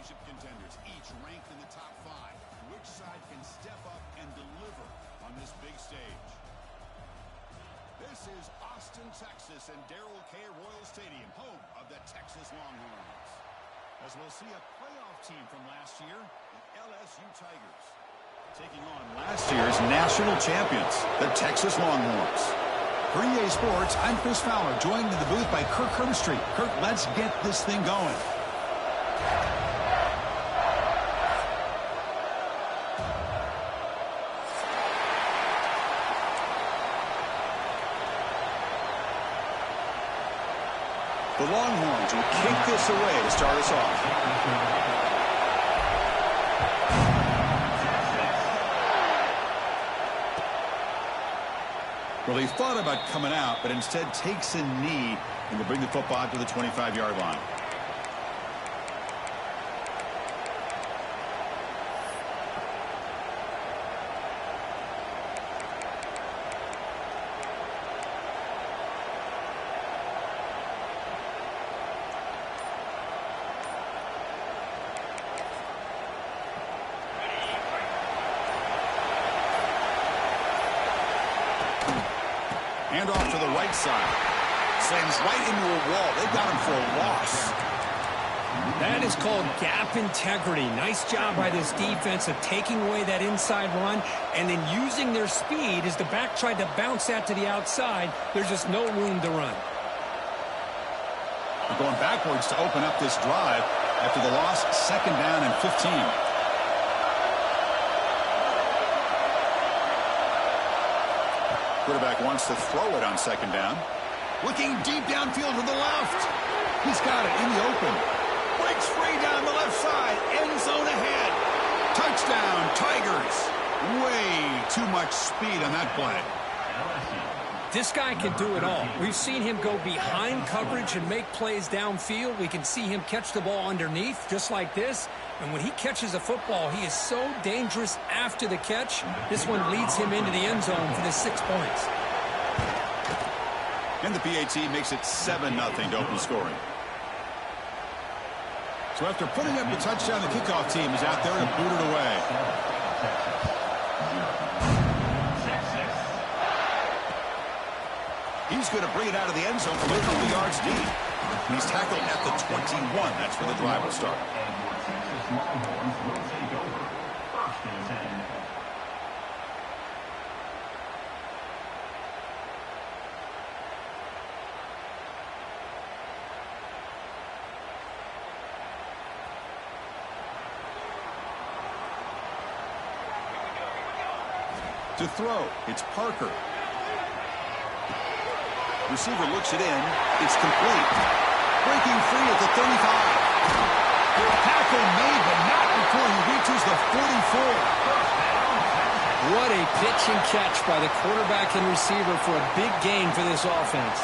championship contenders, each ranked in the top 5. Which side can step up and deliver on this big stage? This is Austin, Texas, and Darrell K. Royal Stadium, home of the Texas Longhorns. As we'll see a playoff team from last year, the LSU Tigers, taking on last year's national champions, the Texas Longhorns. For EA Sports, I'm Chris Fowler, joined in the booth by Kirk Herbstreit. Kirk, let's get this thing going. The Longhorns will kick this away to start us off. Well, he thought about coming out, but instead takes a knee and will bring the football out to the 25-yard line. Handoff to the right side. Slams right into a wall. They got him for a loss. That is called gap integrity. Nice job by this defense of taking away that inside run and then using their speed as the back tried to bounce that to the outside. There's just no room to run. We're going backwards to open up this drive after the loss. 2nd down and 15. Quarterback wants to throw it on 2nd down. Looking deep downfield to the left. He's got it in the open. Breaks free down the left side. End zone ahead. Touchdown, Tigers. Way too much speed on that play. This guy can do it all. We've seen him go behind coverage and make plays downfield. We can see him catch the ball underneath just like this. And when he catches a football, he is so dangerous after the catch. This one leads him into the end zone for the 6 points. And the PAT makes it 7-0 to open scoring. So after putting up the touchdown, the kickoff team is out there to boot it away. He's going to bring it out of the end zone from a couple yards deep. He's tackled at the 21. That's where the drive will start. Longhorns will take over 1st and 10. To throw, it's Parker. Receiver looks it in. It's complete. Breaking free at the 35. Tackle made, but not before he reaches the 44. What a pitch and catch by the quarterback and receiver for a big gain for this offense.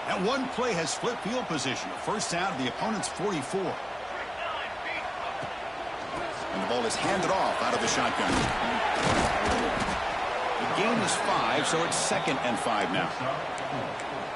That one play has flipped field position. A 1st down to the opponent's 44. And the ball is handed off out of the shotgun. The gain is 5, so it's 2nd and 5 now.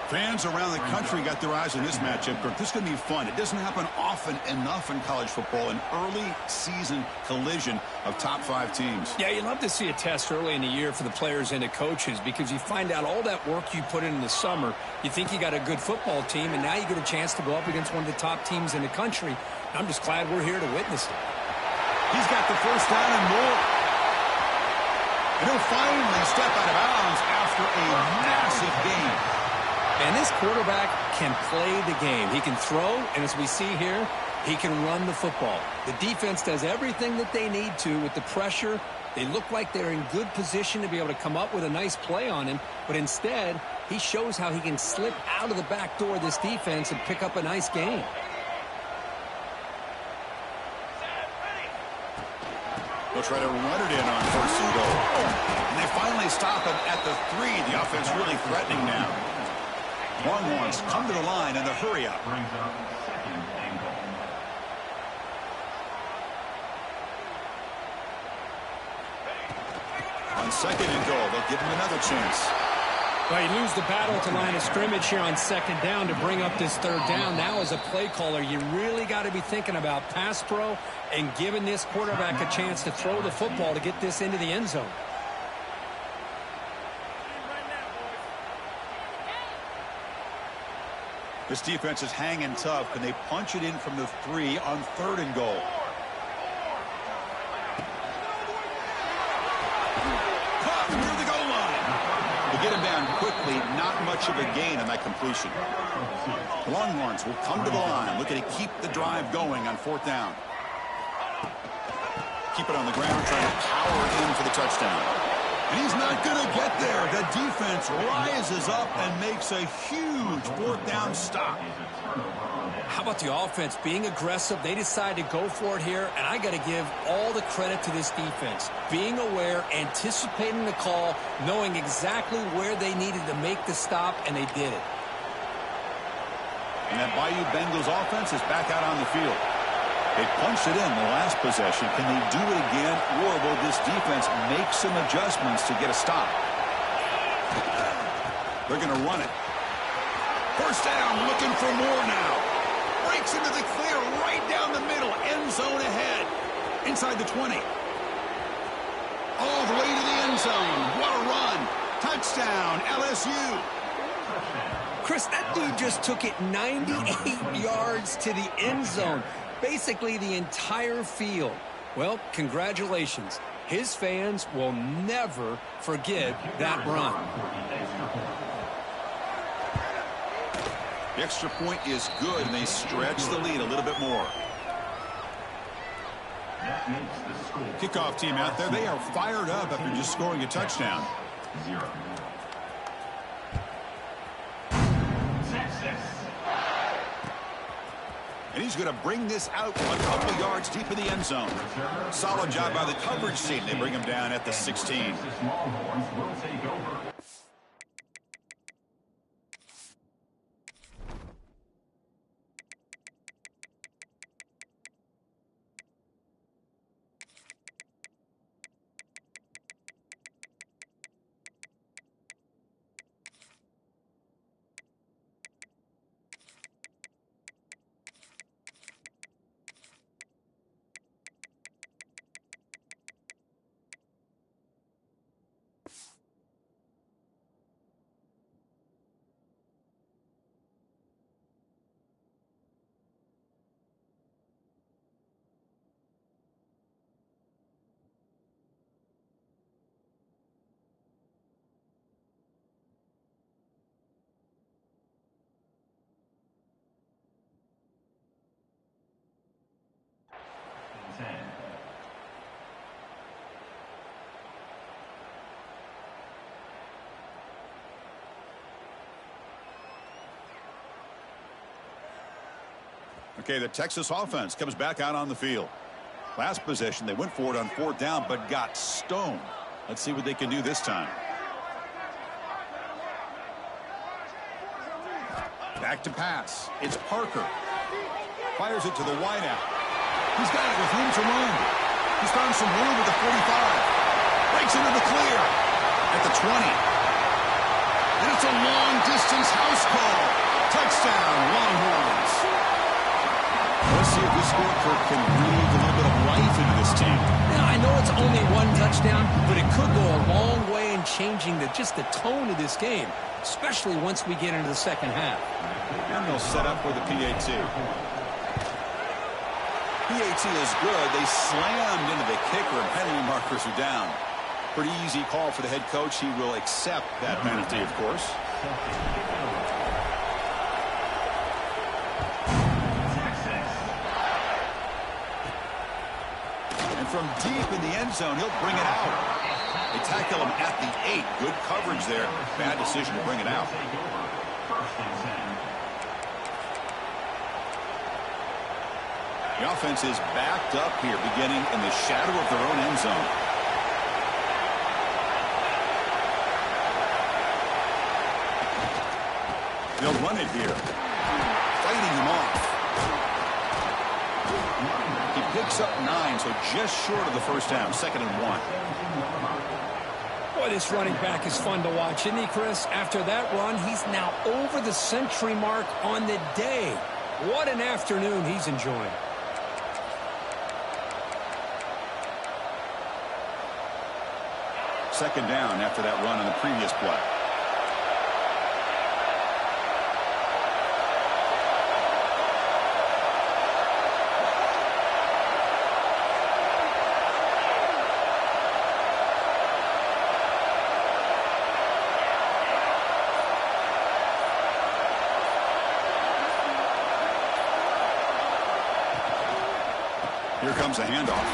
Fans around the country got their eyes on this matchup. This is going to be fun. It doesn't happen often enough in college football, an early season collision of top 5 teams. Yeah, you'd love to see a test early in the year for the players and the coaches because you find out all that work you put in the summer. You think you got a good football team, and now you get a chance to go up against one of the top teams in the country. I'm just glad we're here to witness it. He's got the 1st down and more. And he'll finally step out of bounds after a massive gain. And this quarterback can play the game. He can throw, and as we see here, he can run the football. The defense does everything that they need to with the pressure. They look like they're in good position to be able to come up with a nice play on him, but instead, he shows how he can slip out of the back door of this defense and pick up a nice gain. They'll try to run it in on 1st and goal. And they finally stop him at the 3. The offense really threatening now. Longhorns come to the line in a hurry-up. Brings up 2nd and goal. On 2nd and goal, they'll give him another chance. Well, you lose the battle at the line of scrimmage here on second down to bring up this third down. Now, as a play caller, you really got to be thinking about pass pro and giving this quarterback a chance to throw the football to get this into the end zone. This defense is hanging tough. Can they punch it in from the 3 on 3rd and goal? Caught near the goal line. They get him down quickly. Not much of a gain on that completion. The Longhorns will come to the line, looking to keep the drive going on 4th down. Keep it on the ground, trying to power in for the touchdown. And he's not going to get there. The defense rises up and makes a huge 4th down stop. How about the offense being aggressive? They decide to go for it here, and I got to give all the credit to this defense. Being aware, anticipating the call, knowing exactly where they needed to make the stop, and they did it. And that Bayou Bengals offense is back out on the field. They punched it in the last possession. Can they do it again, or will this defense make some adjustments to get a stop? They're going to run it. First down, looking for more now. Breaks into the clear right down the middle. End zone ahead. Inside the 20. All the way to the end zone. What a run. Touchdown, LSU. Chris, that dude just took it 98 yards to the end zone. Basically the entire field. Well, congratulations. His fans will never forget that run. The extra point is good, and they stretch the lead a little bit more. Kickoff team out there, they are fired up after just scoring a touchdown. And he's going to bring this out a couple yards deep in the end zone. Solid job by the coverage team. They bring him down at the 16. Okay, the Texas offense comes back out on the field. Last possession, they went for it on 4th down, but got stoned. Let's see what they can do this time. Back to pass. It's Parker. Fires it to the wideout. He's got it with room to run. He's found some room at the 45. Breaks into the clear at the 20. And it's a long-distance house call. Touchdown, Longhorns. Let's see if this score can breathe a little bit of life into this team. Now, I know it's only one touchdown, but it could go a long way in changing just the tone of this game, especially once we get into the second half. And they'll set up for the PAT. PAT is good. They slammed into the kicker, and penalty markers are down. Pretty easy call for the head coach. He will accept that penalty, of course. From deep in the end zone, he'll bring it out. They tackle him at the 8. Good coverage there. Bad decision to bring it out. The offense is backed up here, beginning in the shadow of their own end zone. They'll run it here. Fighting him off. He picks up 9, so just short of the first down. 2nd and 1. Boy, this running back is fun to watch, isn't he, Chris? After that run, he's now over the century mark on the day. What an afternoon he's enjoying. Second down after that run on the previous play. Here comes a handoff.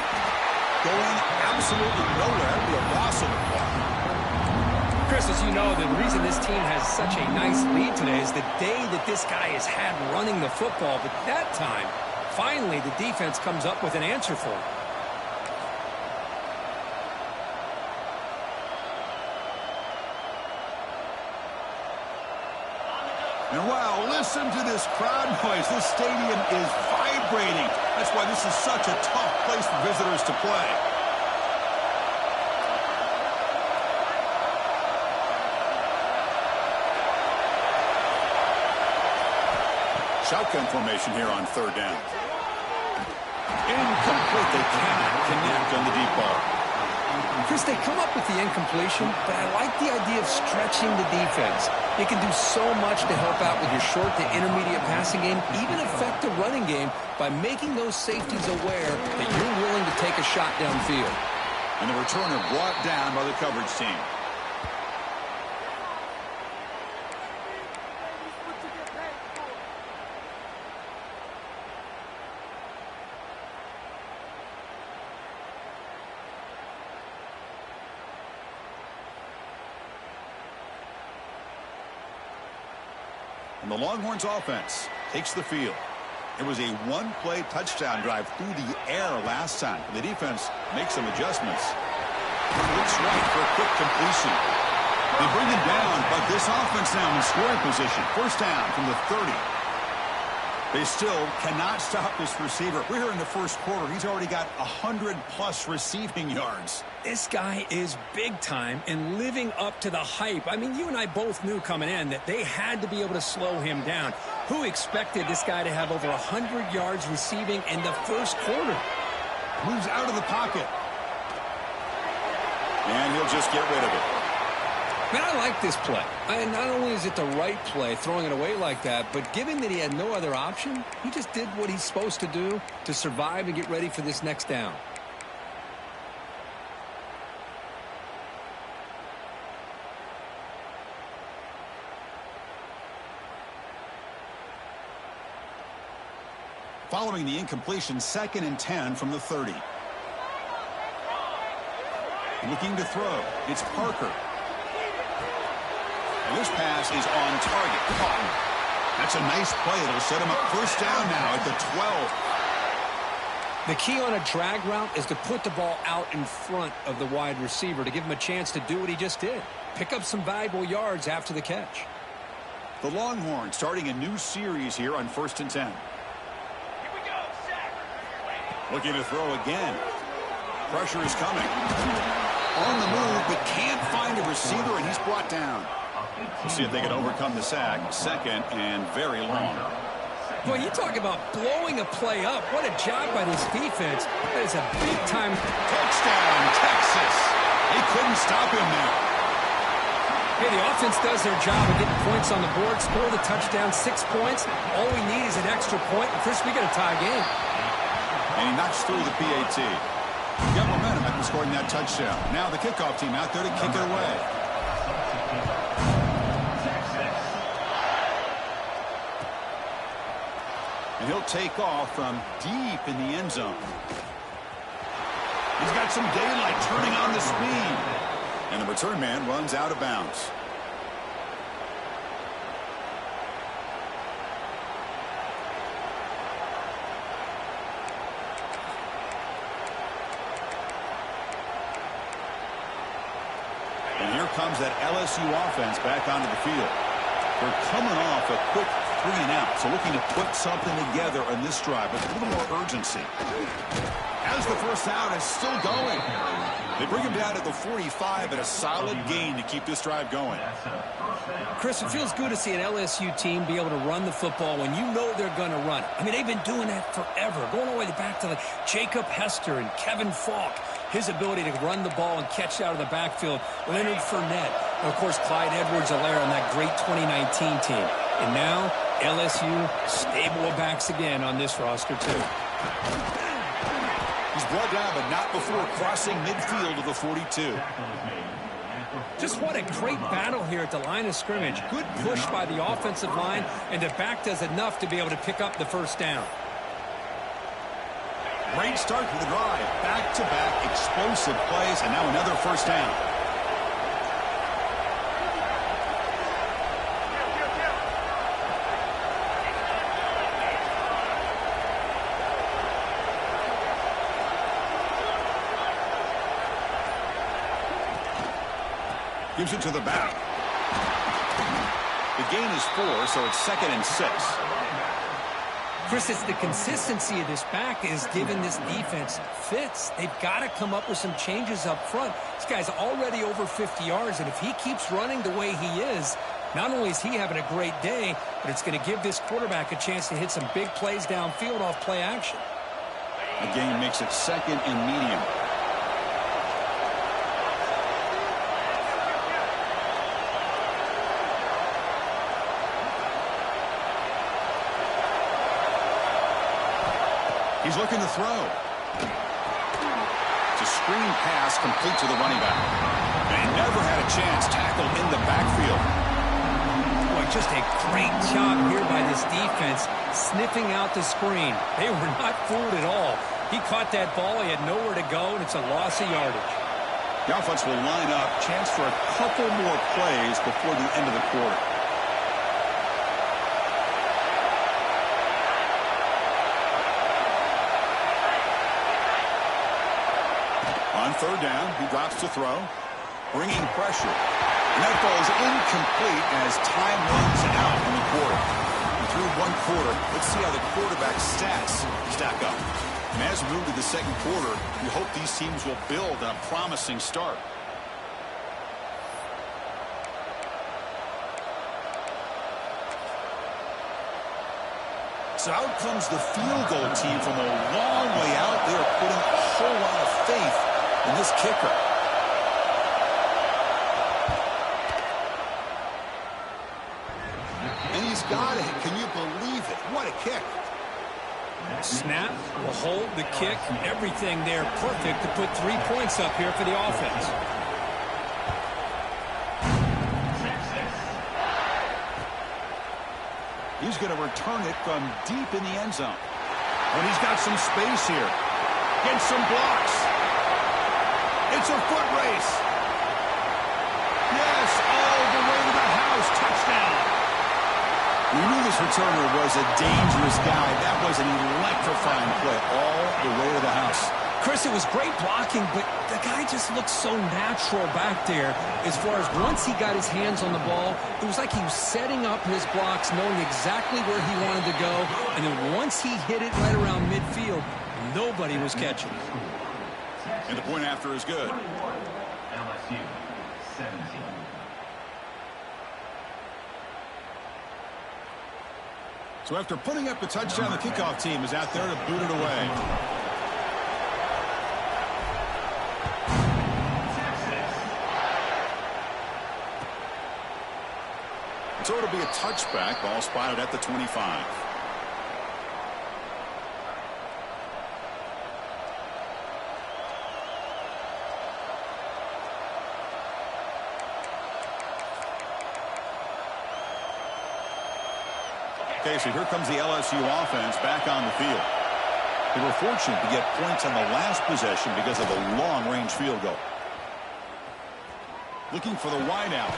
Going absolutely nowhere. It'll be a loss of the ball. Chris, as you know, the reason this team has such a nice lead today is the day that this guy has had running the football. But that time, finally, the defense comes up with an answer for him. And wow, listen to this crowd noise. This stadium is vibrating. That's why this is such a tough place for visitors to play. Shotgun formation here on third down. Incomplete. They cannot connect on the deep ball. Chris, they come up with the incompletion, but I like the idea of stretching the defense. You can do so much to help out with your short to intermediate passing game, even affect the running game by making those safeties aware that you're willing to take a shot downfield. And the returner brought down by the coverage team. And the Longhorns offense takes the field. It was a one-play touchdown drive through the air last time. The defense makes some adjustments. Looks right for a quick completion. They bring him down, but this offense now in scoring position. First down from the 30. They still cannot stop this receiver. We're here in the first quarter. He's already got 100-plus receiving yards. This guy is big time and living up to the hype. I mean, you and I both knew coming in that they had to be able to slow him down. Who expected this guy to have over 100 yards receiving in the first quarter? Moves out of the pocket. And he'll just get rid of it. Man, I like this play. Not only is it the right play, throwing it away like that, but given that he had no other option, he just did what he's supposed to do to survive and get ready for this next down. Following the incompletion, 2nd and 10 from the 30. Looking to throw. It's Parker. And this pass is on target. Caught. That's a nice play. It'll set him up first down now at the 12. The key on a drag route is to put the ball out in front of the wide receiver to give him a chance to do what he just did. Pick up some valuable yards after the catch. The Longhorns starting a new series here on 1st and 10. Looking to throw again. Pressure is coming. On the move, but can't find a receiver, and he's brought down. We'll see if they can overcome the sack. 2nd and very long. Boy, you talk about blowing a play up. What a job by this defense. That is a big-time touchdown, Texas. They couldn't stop him now. Hey, the offense does their job of getting points on the board, score the touchdown, 6 points. All we need is an extra point. And Chris, we got a tie game. And he knocks through the PAT. Got momentum after scoring that touchdown. Now the kickoff team out there to kick it away. And he'll take off from deep in the end zone. He's got some daylight turning on the speed. And the return man runs out of bounds. And here comes that LSU offense back onto the field. They're coming off a quick 3 and out, so looking to put something together on this drive with a little more urgency. As the first down is still going. They bring him down at the 45 and a solid gain to keep this drive going. Chris, it feels good to see an LSU team be able to run the football when you know they're going to run it. I mean, they've been doing that forever, going all the way back to Jacob Hester and Kevin Falk. His ability to run the ball and catch out of the backfield. Leonard Fournette. And, of course, Clyde Edwards-Helaire on that great 2019 team. And now, LSU stable of backs again on this roster, too. He's brought down, but not before crossing midfield of the 42. Just what a great battle here at the line of scrimmage. Good push by the offensive line, and the back does enough to be able to pick up the first down. Great start to the drive. Back-to-back explosive plays, and now another first down. Gives it to the back. The gain is 4, so it's 2nd and 6. Chris, it's the consistency of this back is giving this defense fits. They've got to come up with some changes up front. This guy's already over 50 yards, and if he keeps running the way he is, not only is he having a great day, but it's going to give this quarterback a chance to hit some big plays downfield off play action. The gain makes it 2nd and medium. He's looking to throw. It's a screen pass complete to the running back. And he never had a chance tackled in the backfield. Boy, just a great job here by this defense, sniffing out the screen. They were not fooled at all. He caught that ball. He had nowhere to go, and it's a loss of yardage. The offense will line up. Chance for a couple more plays before the end of the quarter. On third down, he drops to throw, bringing pressure. And that ball is incomplete as time runs out in the quarter. And through one quarter, let's see how the quarterback stats stack up. And as we move to the second quarter, we hope these teams will build on a promising start. So out comes the field goal team from a long way out. They are putting a whole lot of faith in this kicker. And he's got it. Can you believe it? What a kick. Snap, will hold, the kick, everything there perfect to put 3 points up here for the offense. He's going to return it from deep in the end zone. And he's got some space here. Gets some blocks. It's a foot race. Yes, all the way to the house. Touchdown. We knew this returner was a dangerous guy. That was an electrifying play all the way to the house. Chris, it was great blocking, but the guy just looked so natural back there. As far as once he got his hands on the ball, it was like he was setting up his blocks, knowing exactly where he wanted to go. And then once he hit it right around midfield, nobody was catching. And the point after is good. LSU 17. So after putting up the touchdown, the kickoff team is out there to boot it away. So it'll be a touchback. Ball spotted at the 25. Okay, so here comes the LSU offense back on the field. They were fortunate to get points on the last possession because of a long-range field goal. Looking for the wideout.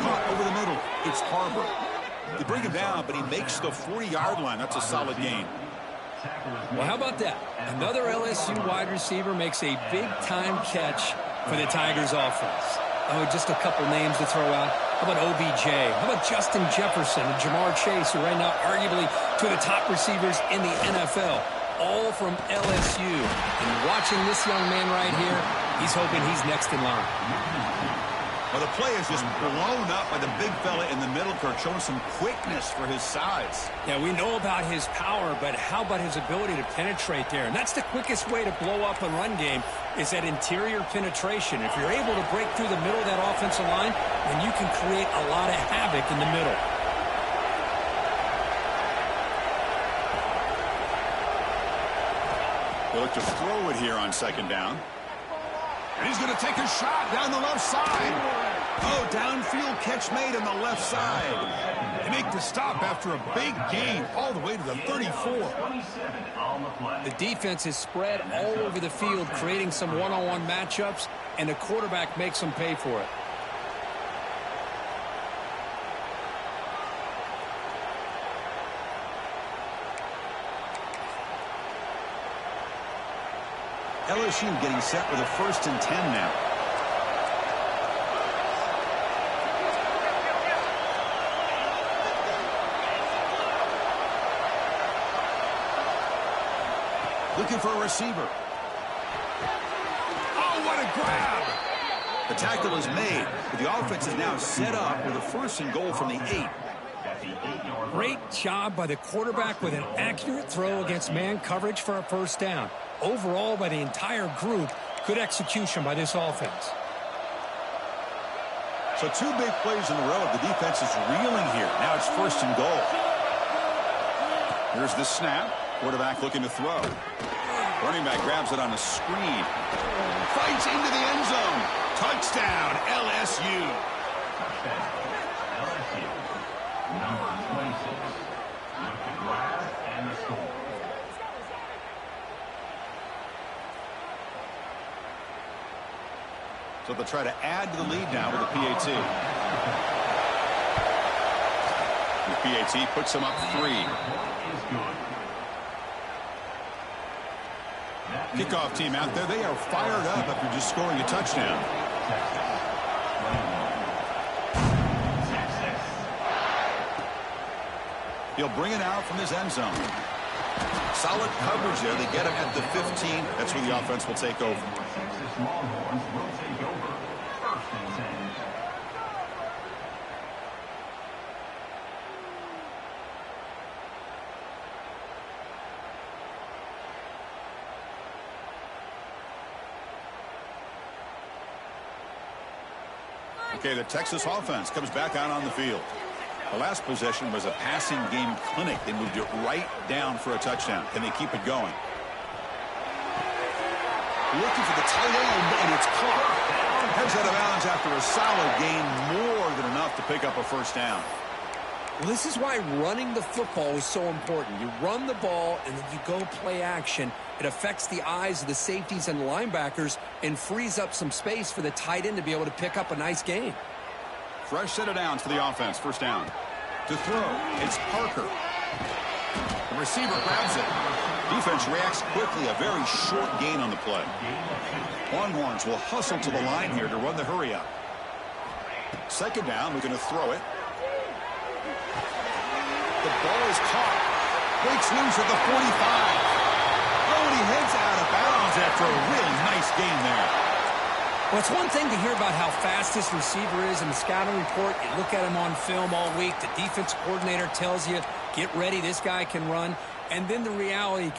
Caught over the middle. It's Harbor. They bring him down, but he makes the 40-yard line. That's a solid gain. Well, how about that? Another LSU wide receiver makes a big-time catch for the Tigers offense. Oh, just a couple names to throw out. How about OBJ? How about Justin Jefferson and Jamar Chase, who right now arguably two of the top receivers in the NFL? all from LSU. And watching this young man right here, he's hoping he's next in line. Well, the play is just blown up by the big fella in the middle, Kirk, showing some quickness for his size. Yeah, we know about his power, but how about his ability to penetrate there? And that's the quickest way to blow up a run game, is that interior penetration. If you're able to break through the middle of that offensive line, then you can create a lot of havoc in the middle. They look to throw it here on second down. And he's going to take a shot down the left side. Oh, downfield catch made on the left side. They make the stop after a big gain all the way to the 34. The defense is spread all over the field, creating some one-on-one matchups, and the quarterback makes them pay for it. LSU getting set with a 1st and 10 now. Looking for a receiver. Oh, what a grab! The tackle is made, but the offense is now set up with a 1st and goal from the 8. Great job by the quarterback with an accurate throw against man coverage for a 1st down. Overall, by the entire group, good execution by this offense. So 2 big plays in a row. The defense is reeling here. Now it's 1st and goal. Here's the snap. Quarterback looking to throw. Running back grabs it on a screen. Fights into the end zone. Touchdown, LSU. LSU. Number 26. With the grab and the score. So they'll try to add to the lead now with the PAT. And the PAT puts them up 3. Kickoff team out there. They are fired up after just scoring a touchdown. He'll bring it out from his end zone. Solid coverage there. They get him at the 15. That's where the offense will take over. Okay, the Texas offense comes back out on the field. The last possession was a passing game clinic. They moved it right down for a touchdown. Can they keep it going? Looking for the tight end, and it's caught. Heads out of bounds after a solid gain, more than enough to pick up a 1st down. Well, this is why running the football is so important. You run the ball, and then you go play action. It affects the eyes of the safeties and linebackers and frees up some space for the tight end to be able to pick up a nice gain. Fresh set of downs for the offense. 1st down. To throw, it's Parker. The receiver grabs it. Defense reacts quickly. A very short gain on the play. Longhorns will hustle to the line here to run the hurry up. 2nd down, looking to throw it. The ball is caught. Breaks loose at the 45. Oh, and he heads out of bounds after a really nice gain there. Well, it's one thing to hear about how fast this receiver is in the scouting report. You look at him on film all week. The defense coordinator tells you, get ready, this guy can run. And then the reality.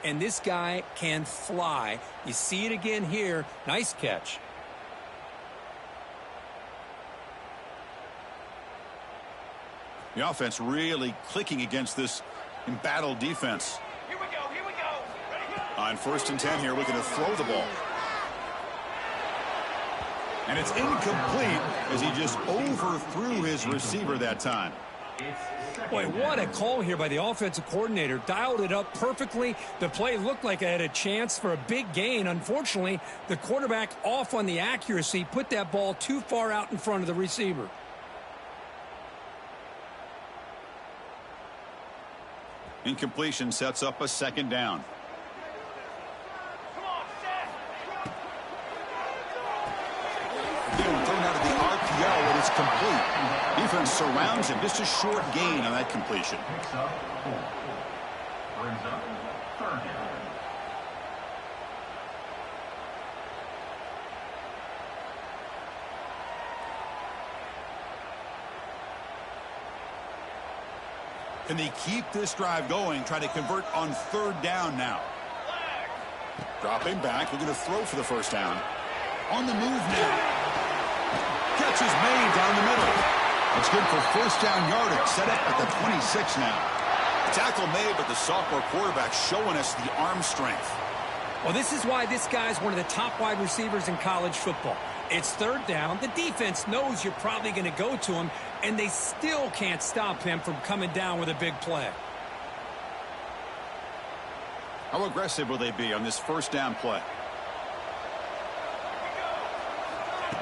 And this guy can fly. You see it again here. Nice catch. The offense really clicking against this embattled defense. Here we go. Ready? On 1st and 10 here, looking to throw the ball. And it's incomplete as he just overthrew his receiver that time. Boy, what a call here by the offensive coordinator. Dialed it up perfectly. The play looked like it had a chance for a big gain. Unfortunately, the quarterback off on the accuracy, put that ball too far out in front of the receiver. Incompletion sets up a second down. Thrown out of the RPO, and it's complete. Defense surrounds him. Just a short gain on that completion. Picks up 4. Brings up 3rd down. Can they keep this drive going? Try to convert on 3rd down now. Dropping back. We're going to throw for the first down. On the move now. Catch is made down the middle. It's good for first down yardage. Set up at the 26 now. Tackle made, but the sophomore quarterback showing us the arm strength. Well, this is why this guy's one of the top wide receivers in college football. It's 3rd down. The defense knows you're probably going to go to him, and they still can't stop him from coming down with a big play. How aggressive will they be on this first down play?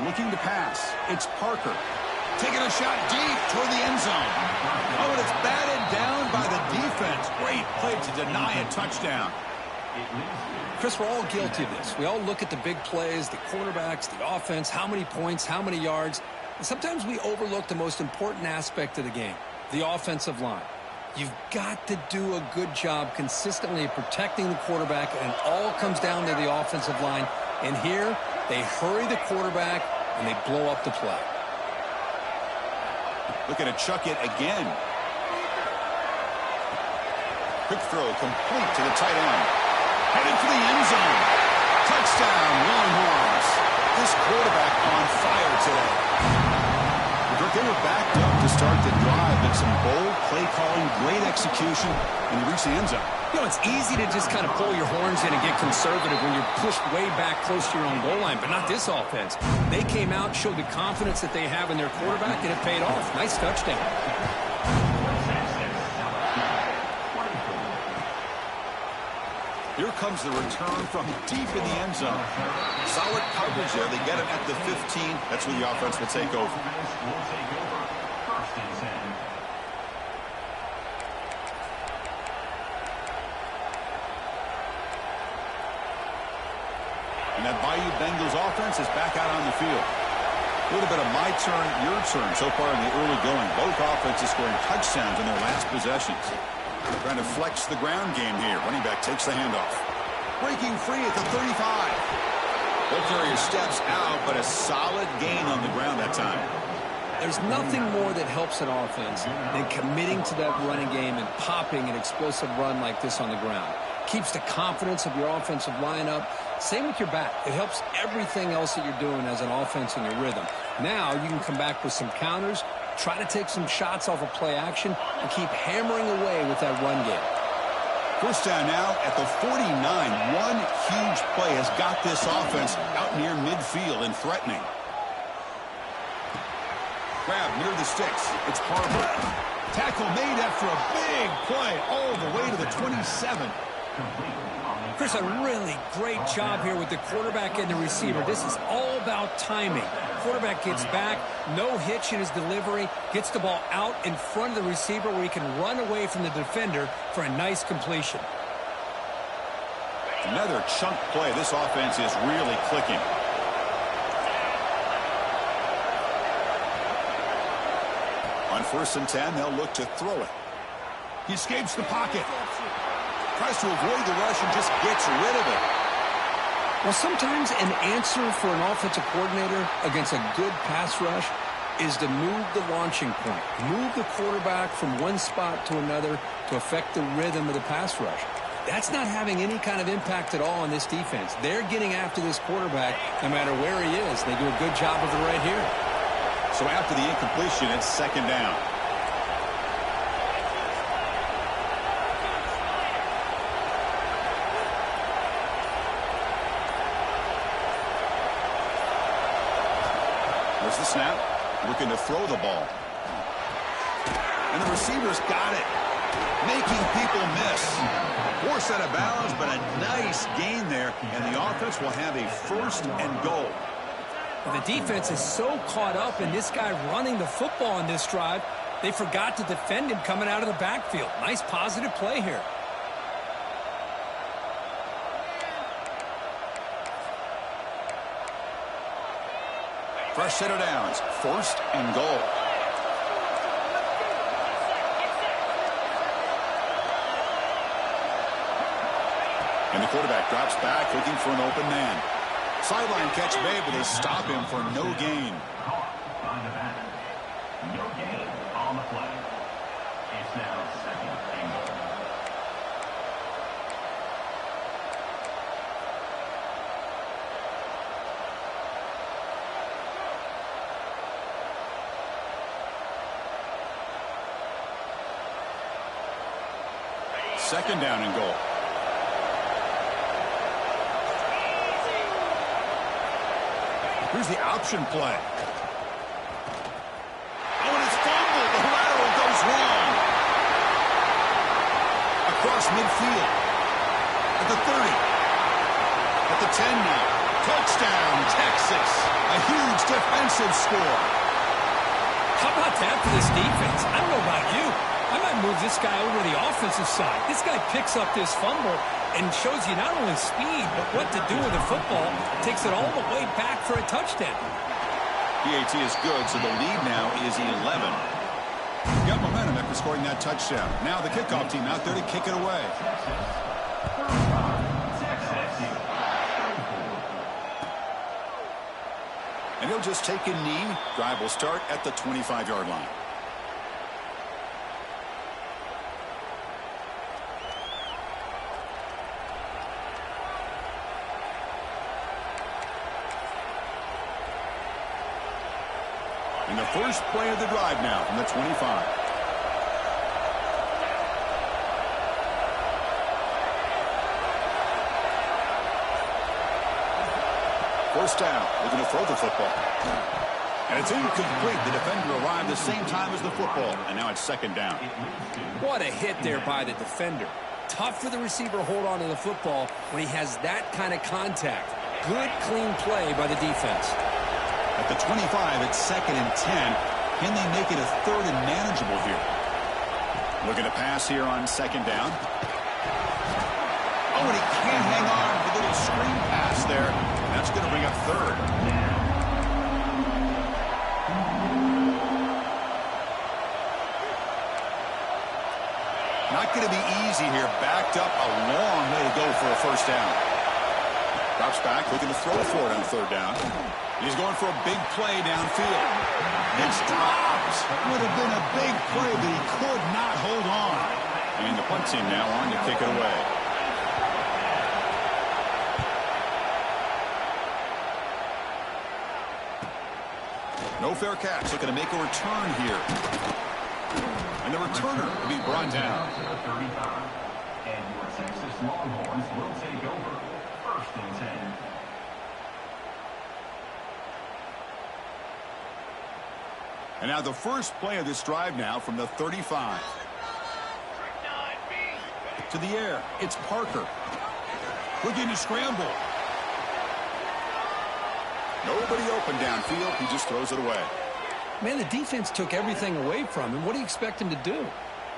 Looking to pass. It's Parker. Taking a shot deep toward the end zone. Oh, and it's batted down by the defense. Great play to deny a touchdown. Chris, we're all guilty of this. We all look at the big plays, the quarterbacks, the offense, how many points, how many yards. And sometimes we overlook the most important aspect of the game, the offensive line. You've got to do a good job consistently of protecting the quarterback, and it all comes down to the offensive line. And here, they hurry the quarterback, and they blow up the play. Looking to chuck it again. Quick throw complete to the tight end. Headed for the end zone. Touchdown, Longhorns. This quarterback on fire today. They were backed up to start the drive, and some bold play calling, great execution, and they reached the end zone. You know, it's easy to just kind of pull your horns in and get conservative when you're pushed way back close to your own goal line, but not this offense. They came out, showed the confidence that they have in their quarterback, and it paid off. Nice touchdown. Here comes the return from deep in the end zone. Solid coverage there. They get him at the 15. That's where the offense will take over. First and 10. And that Bayou Bengals offense is back out on the field. A little bit of my turn, your turn so far in the early going. Both offenses scoring touchdowns in their last possessions. Trying to flex the ground game here. Running back takes the handoff. Breaking free at the 35. Both carrier steps out, but a solid gain on the ground that time. There's nothing more that helps an offense than committing to that running game and popping an explosive run like this on the ground. Keeps the confidence of your offensive lineup. Same with your back. It helps everything else that you're doing as an offense in your rhythm. Now you can come back with some counters, try to take some shots off of play action, and keep hammering away with that run game. First down now at the 49. One huge play has got this offense out near midfield and threatening. Grab near the sticks. It's Harper. Tackle made after a big play all the way to the 27. Chris, a really great job here with the quarterback and the receiver. This is all about timing. Quarterback gets back, no hitch in his delivery, gets the ball out in front of the receiver where he can run away from the defender for a nice completion. Another chunk play. This offense is really clicking. On 1st and 10, they'll look to throw it. He escapes the pocket. Tries to avoid the rush and just gets rid of it. Well, sometimes an answer for an offensive coordinator against a good pass rush is to move the launching point. Move the quarterback from one spot to another to affect the rhythm of the pass rush. That's not having any kind of impact at all on this defense. They're getting after this quarterback no matter where he is. They do a good job of it right here. So after the incompletion, it's 2nd down. There's the snap. Looking to throw the ball. And the receiver's got it. Making people miss. Forced out of bounds, but a nice gain there. And the offense will have a 1st and goal. The defense is so caught up in this guy running the football in this drive, they forgot to defend him coming out of the backfield. Nice positive play here. Fresh set of downs. 1st and goal. And the quarterback drops back looking for an open man. Sideline catch made, but they stop him for no gain. By the back. No gain on the play. It's now 2nd and goal. Second down and goal. Here's the option play. Oh, and it's fumbled. The lateral goes wrong. Across midfield. At the 30. At the 10 now. Touchdown, Texas. A huge defensive score. How about that for this defense? I don't know about you. I might move this guy over to the offensive side. This guy picks up this fumble and shows you not only speed, but what to do with the football. Takes it all the way back for a touchdown. PAT is good, so the lead now is 11. Got momentum after scoring that touchdown. Now the kickoff team out there to kick it away. And he'll just take a knee. Drive will start at the 25-yard line. And the first play of the drive now from the 25. First down, looking to throw the football. And it's incomplete. The defender arrived the same time as the football, and now it's 2nd down. What a hit there by the defender. Tough for the receiver to hold on to the football when he has that kind of contact. Good, clean play by the defense. At the 25, it's 2nd and 10. Can they make it a 3rd and manageable here? Looking to pass here on 2nd down. Oh, and he can't hang on with a little screen pass there. That's going to bring up 3rd. Not going to be easy here. Backed up a long way to go for a 1st down. Drops back, looking to throw for it on 3rd down. He's going for a big play downfield. It's dropped. Would have been a big play, but he could not hold on. And the punt team now on to kick it away. No fair catch. Looking to make a return here. And the returner will be brought down. And your Texas Longhorns will take over. 1st and 10. And now the first play of this drive now from the 35. To the air. It's Parker. Looking to scramble. Nobody open downfield. He just throws it away. Man, the defense took everything away from him. What do you expect him to do?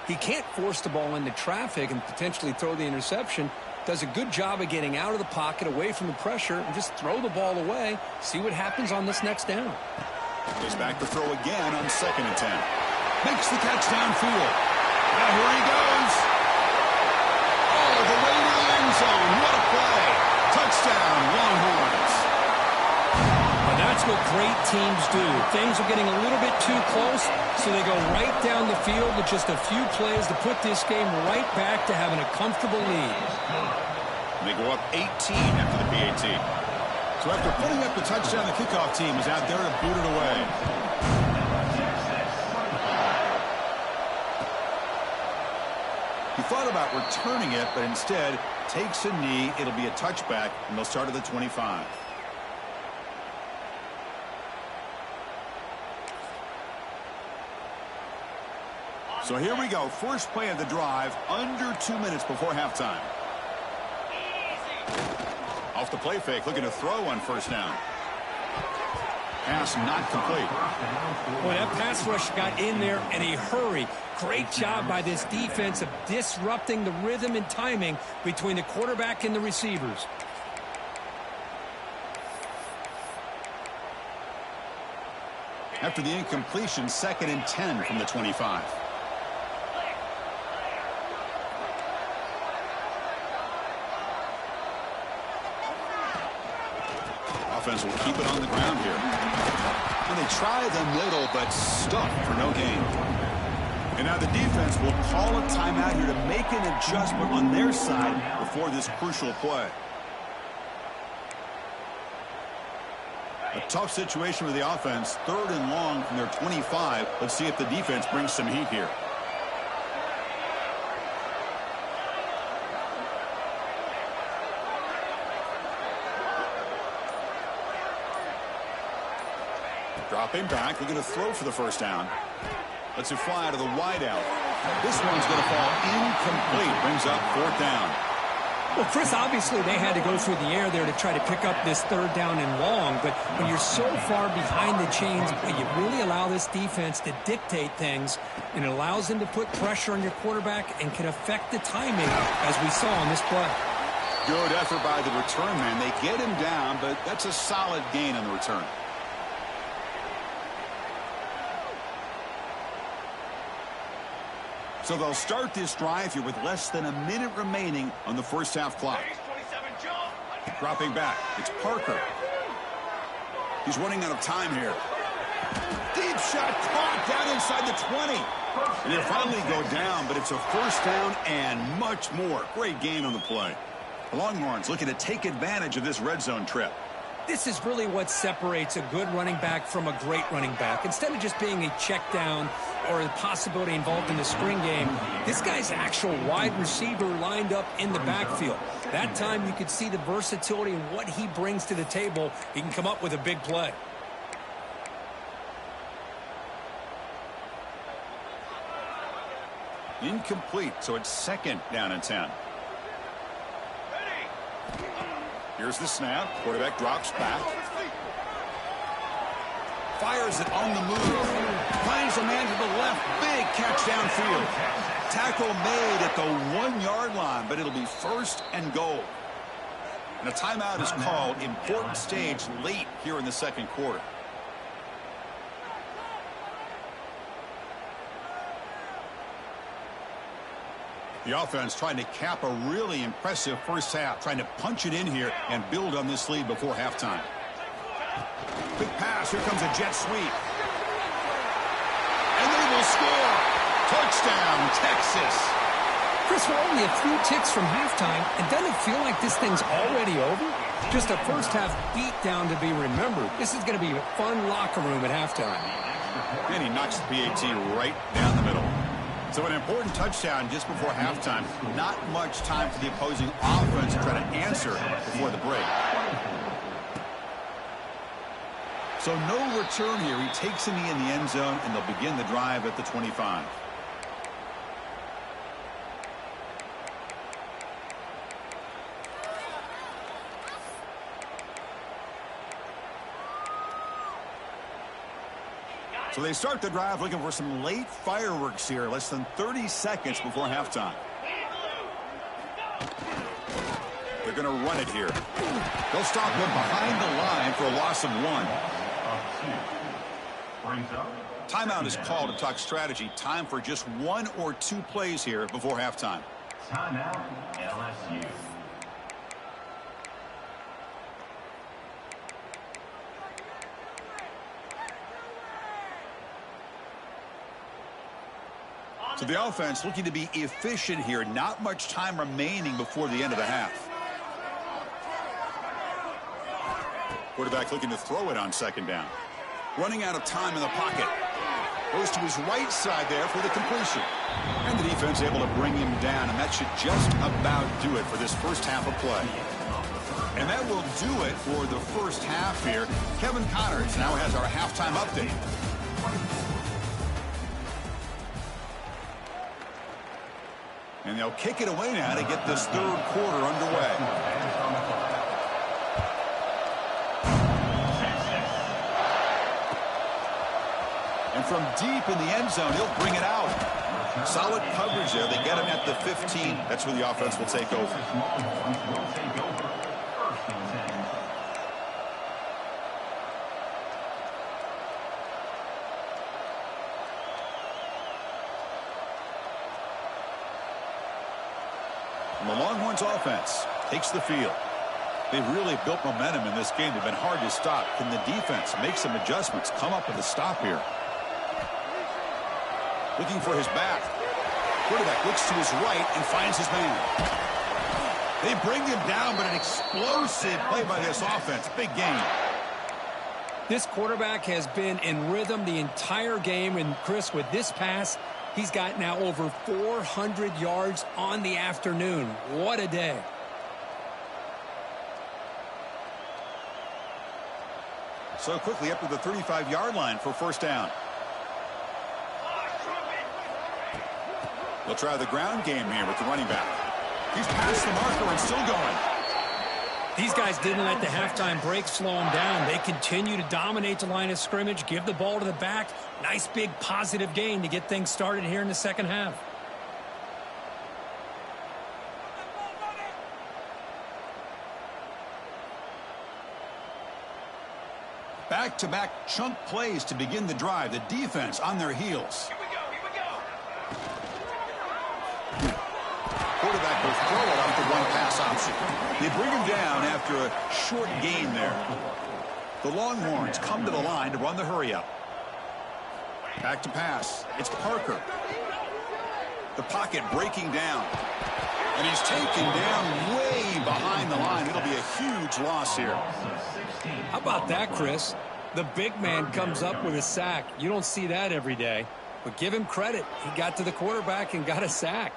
He can't force the ball into traffic and potentially throw the interception. Does a good job of getting out of the pocket, away from the pressure, and just throw the ball away. See what happens on this next down. He's back to throw again on 2nd and 10. Makes the catch downfield. Now here he goes. Oh, the way to the end zone. What a play. Touchdown, Longhorns. Well, that's what great teams do. Things are getting a little bit too close, so they go right down the field with just a few plays to put this game right back to having a comfortable lead. And they go up 18 after the PAT. So after putting up the touchdown, the kickoff team is out there to boot it away. He thought about returning it, but instead takes a knee. It'll be a touchback, and they'll start at the 25. So here we go. First play of the drive, under 2 minutes before halftime. Off the play fake, looking to throw on first down. Pass not complete. Boy, that pass rush got in there in a hurry. Great job by this defense of disrupting the rhythm and timing between the quarterback and the receivers. After the incompletion, 2nd and 10 from the 25. Offense will keep it on the ground here. And they try the middle, but stuffed for no gain. And now the defense will call a timeout here to make an adjustment on their side before this crucial play. A tough situation for the offense. 3rd and long from their 25. Let's see if the defense brings some heat here. Dropping back, looking to throw for the first down. Lets it fly to the wideout. This one's going to fall incomplete. Brings up 4th down. Well, Chris, obviously they had to go through the air there to try to pick up this 3rd down and long. But when you're so far behind the chains, you really allow this defense to dictate things. And it allows them to put pressure on your quarterback and can affect the timing, as we saw on this play. Good effort by the return man. They get him down, but that's a solid gain on the return. So they'll start this drive here with less than a minute remaining on the first half clock. Dropping back, it's Parker. He's running out of time here. Deep shot caught down inside the 20. And they'll finally go down, but it's a first down and much more. Great gain on the play. The Longhorns looking to take advantage of this red zone trip. This is really what separates a good running back from a great running back. Instead of just being a check down or the possibility involved in the screen game, this guy's actual wide receiver lined up in the backfield. That time you could see the versatility and what he brings to the table. He can come up with a big play. Incomplete, so it's 2nd down and 10. Here's the snap. Quarterback drops back. Fires it on the move. Finds a man to the left. Big catch downfield. Tackle made at the 1-yard line, but it'll be 1st and goal. And a timeout is called. Important stage late here in the 2nd quarter. The offense trying to cap a really impressive first half, trying to punch it in here and build on this lead before halftime. Quick pass. Here comes a jet sweep. And they will score. Touchdown, Texas. Chris, we're only a few ticks from halftime, and doesn't it feel like this thing's already over? Just a first half beatdown to be remembered. This is going to be a fun locker room at halftime. And he knocks the PAT right down the middle. So an important touchdown just before halftime. Not much time for the opposing offense to try to answer before the break. So no return here. He takes a knee in the end zone, and they'll begin the drive at the 25. So they start the drive looking for some late fireworks here, less than 30 seconds before halftime. They're going to run it here. They'll stop him behind the line for a loss of 1. Timeout is called to talk strategy. Time for just 1 or 2 plays here before halftime. Timeout, LSU. So the offense looking to be efficient here. Not much time remaining before the end of the half. Quarterback looking to throw it on 2nd down. Running out of time in the pocket. Goes to his right side there for the completion. And the defense able to bring him down. And that should just about do it for this first half of play. And that will do it for the first half here. Kevin Connors now has our halftime update. And they'll kick it away now to get this third quarter underway. And from deep in the end zone, he'll bring it out. Solid coverage there. They get him at the 15. That's where the offense will take over. And the Longhorns offense takes the field. They've really built momentum in this game. They've been hard to stop. Can the defense make some adjustments, come up with a stop here? Looking for his back. Quarterback looks to his right and finds his man. They bring him down, but an explosive play by this offense. Big game. This quarterback has been in rhythm the entire game, and Chris, with this pass, he's got now over 400 yards on the afternoon. What a day. So quickly up to the 35-yard line for first down. They'll try the ground game here with the running back. He's past the marker and still going. These guys didn't let the halftime break slow them down. They continue to dominate the line of scrimmage, give the ball to the back. Nice big positive gain to get things started here in the second half. Back-to-back chunk plays to begin the drive. The defense on their heels. Quarterback will throw it off the one-pass option. They bring him down after a short gain there. The Longhorns come to the line to run the hurry-up. Back to pass. It's Parker. The pocket breaking down. And he's taken down way behind the line. It'll be a huge loss here. How about that, Chris? The big man comes up with a sack. You don't see that every day. But give him credit. He got to the quarterback and got a sack.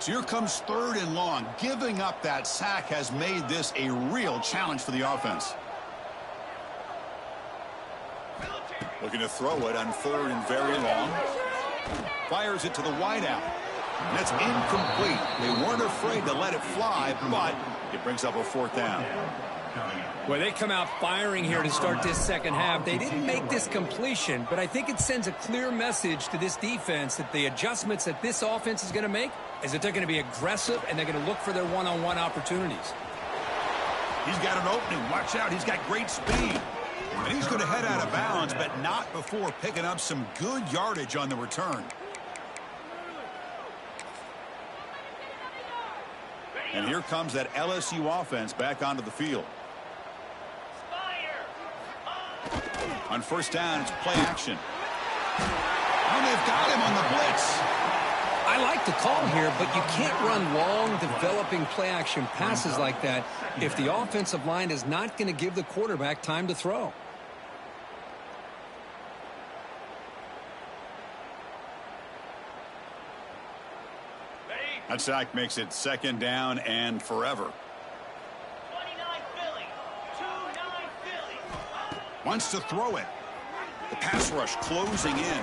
So here comes third and long. Giving up that sack has made this a real challenge for the offense. Looking to throw it on third and very long. Fires it to the wideout. And that's incomplete. They weren't afraid to let it fly, but it brings up a fourth down. Well, they come out firing here to start this second half. They didn't make this completion, but I think it sends a clear message to this defense that the adjustments that this offense is going to make is that they're going to be aggressive and they're going to look for their one-on-one opportunities. He's got an opening. Watch out. He's got great speed. And he's going to head out of bounds, but not before picking up some good yardage on the return. And here comes that LSU offense back onto the field. On first down, it's play action. And they've got him on the blitz. I like the call here, but you can't run long, developing play-action passes like that if the offensive line is not going to give the quarterback time to throw. That sack makes it second down and forever. 29 Philly. 2-9 Philly. Wants to throw it. The pass rush closing in.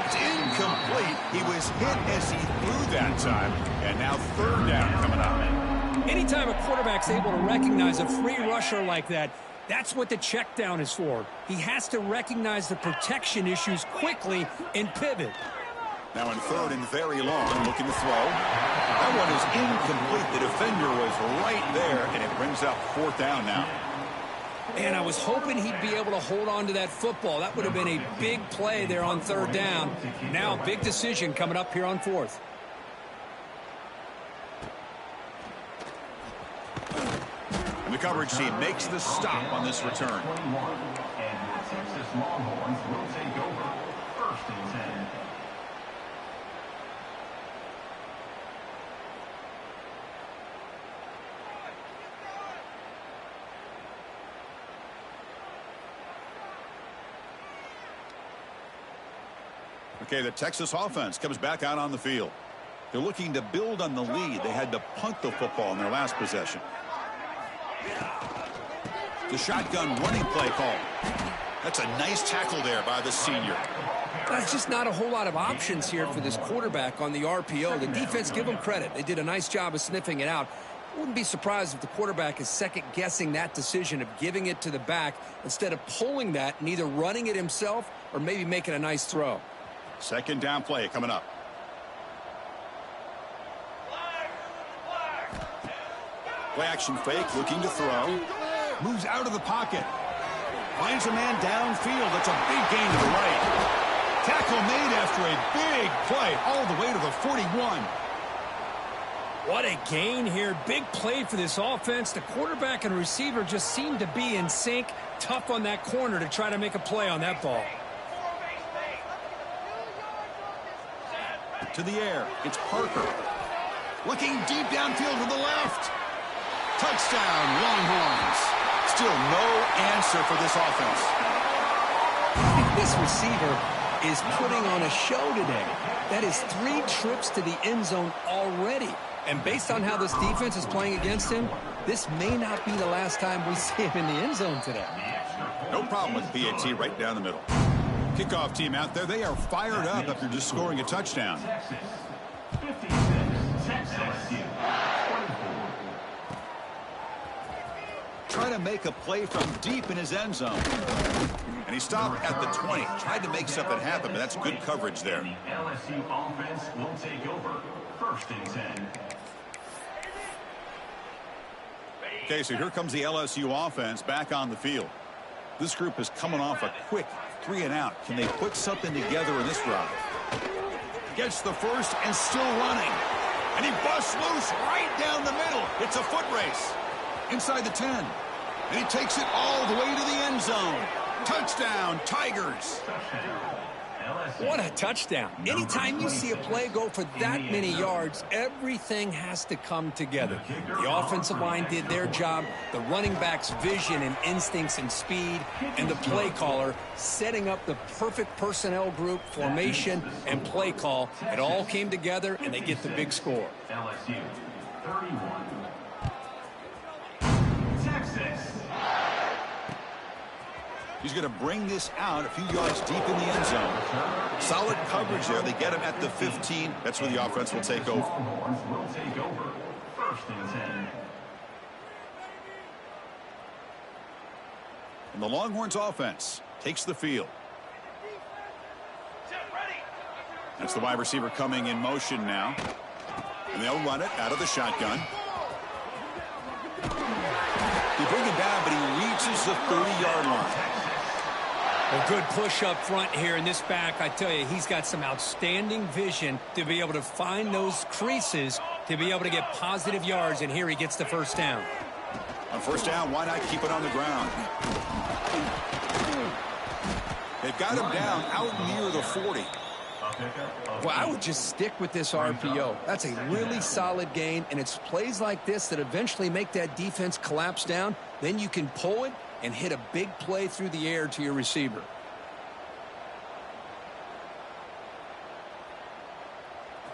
It's incomplete. He was hit as he threw that time. And now third down coming up. Anytime a quarterback's able to recognize a free rusher like that, that's what the check down is for. He has to recognize the protection issues quickly and pivot. Now in third and very long, looking to throw. That one is incomplete. The defender was right there, and it brings up fourth down now. And I was hoping he'd be able to hold on to that football. That would have been a big play there on third down. Now big decision coming up here on fourth. And the coverage team makes the stop on this return. And the Texas Longhorns will take over. First and 10. Okay, the Texas offense comes back out on the field. They're looking to build on the lead. They had to punt the football in their last possession. The shotgun running play call. That's a nice tackle there by the senior. There's just not a whole lot of options here for this quarterback on the RPO. The defense, give them credit. They did a nice job of sniffing it out. Wouldn't be surprised if the quarterback is second-guessing that decision of giving it to the back instead of pulling that and either running it himself or maybe making a nice throw. Second down play coming up. Play action fake, looking to throw. Moves out of the pocket. Finds a man downfield. That's a big gain to the right. Tackle made after a big play all the way to the 41. What a gain here. Big play for this offense. The quarterback and receiver just seem to be in sync. Tough on that corner to try to make a play on that ball. To the air. It's Parker. Looking deep downfield to the left. Touchdown, Longhorns. Still no answer for this offense. This receiver is putting on a show today. That is 3 trips to the end zone already. And based on how this defense is playing against him, this may not be the last time we see him in the end zone today. No problem with PAT right down the middle. Kickoff team out there, they are fired up after just scoring a touchdown. Trying to make a play from deep in his end zone. And he stopped at the 20. Tried to make something happen, but that's good coverage there. The LSU offense will take over. 1st and 10. Okay, so here comes the LSU offense back on the field. This group is coming off a quick 3-and-out. Can they put something together in this drive? Gets the first and still running. And he busts loose right down the middle. It's a foot race. Inside the 10. And he takes it all the way to the end zone. Touchdown, Tigers. What a touchdown. Anytime you see a play go for that many yards, everything has to come together. The offensive line did their job, the running back's vision and instincts and speed, and the play caller setting up the perfect personnel group, formation, and play call. It all came together, and they get the big score. LSU 31. Texas. He's going to bring this out a few yards deep in the end zone. Solid coverage there. They get him at the 15. That's where the offense will take over. Longhorns will take over. 1st and 10. And the Longhorns offense takes the field. That's the wide receiver coming in motion now. And they'll run it out of the shotgun. They bring him down, but he reaches the 30-yard line. A good push up front here in this back. I tell you, he's got some outstanding vision to be able to find those creases to be able to get positive yards, and here he gets the first down. On first down, why not keep it on the ground? They've got him down out near the 40. Well, I would just stick with this RPO. That's a really solid gain, and it's plays like this that eventually make that defense collapse down. Then you can pull it and hit a big play through the air to your receiver.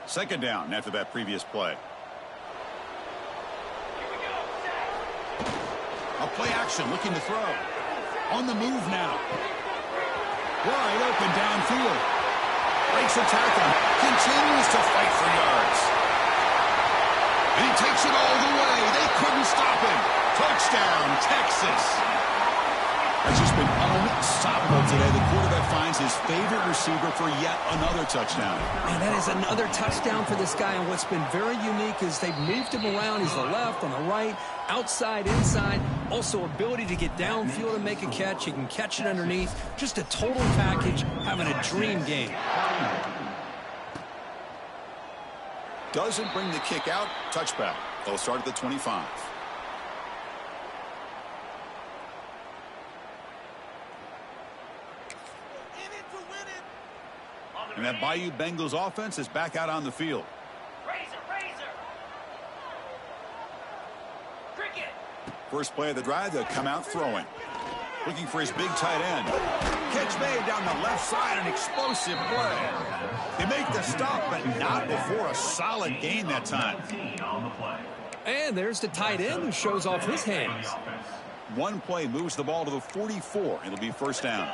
Second down after that previous play. A play action looking to throw. On the move now. Wide open downfield. Breaks a tackle. Continues to fight for yards. And he takes it all the way. They couldn't stop him. Touchdown, Texas. That's just been unstoppable today. The quarterback finds his favorite receiver for yet another touchdown. And that is another touchdown for this guy. And what's been very unique is they've moved him around. He's the left, on the right, outside, inside. Also ability to get downfield and make a catch. He can catch it underneath. Just a total package, having a dream game. Doesn't bring the kick out. Touchback. They'll start at the 25. And that Bayou Bengals offense is back out on the field. First play of the drive, they'll come out throwing. Looking for his big tight end. Catch made down the left side, an explosive play. They make the stop, but not before a solid gain that time. And there's the tight end who shows off his hands. One play moves the ball to the 44. It'll be first down.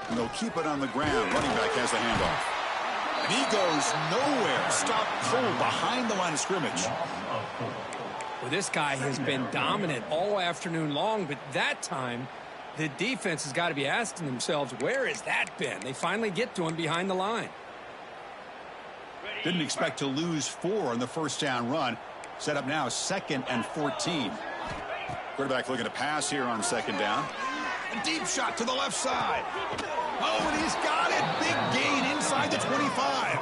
And they'll keep it on the ground. Running back has the handoff. And he goes nowhere. Stopped cold behind the line of scrimmage. Well, this guy has been dominant all afternoon long, but that time the defense has got to be asking themselves, where has that been? They finally get to him behind the line. Didn't expect to lose 4 on the first down run. Set up now 2nd and 14. Quarterback looking to pass here on 2nd down. A deep shot to the left side. Oh, and he's got it. Big gain inside the 25.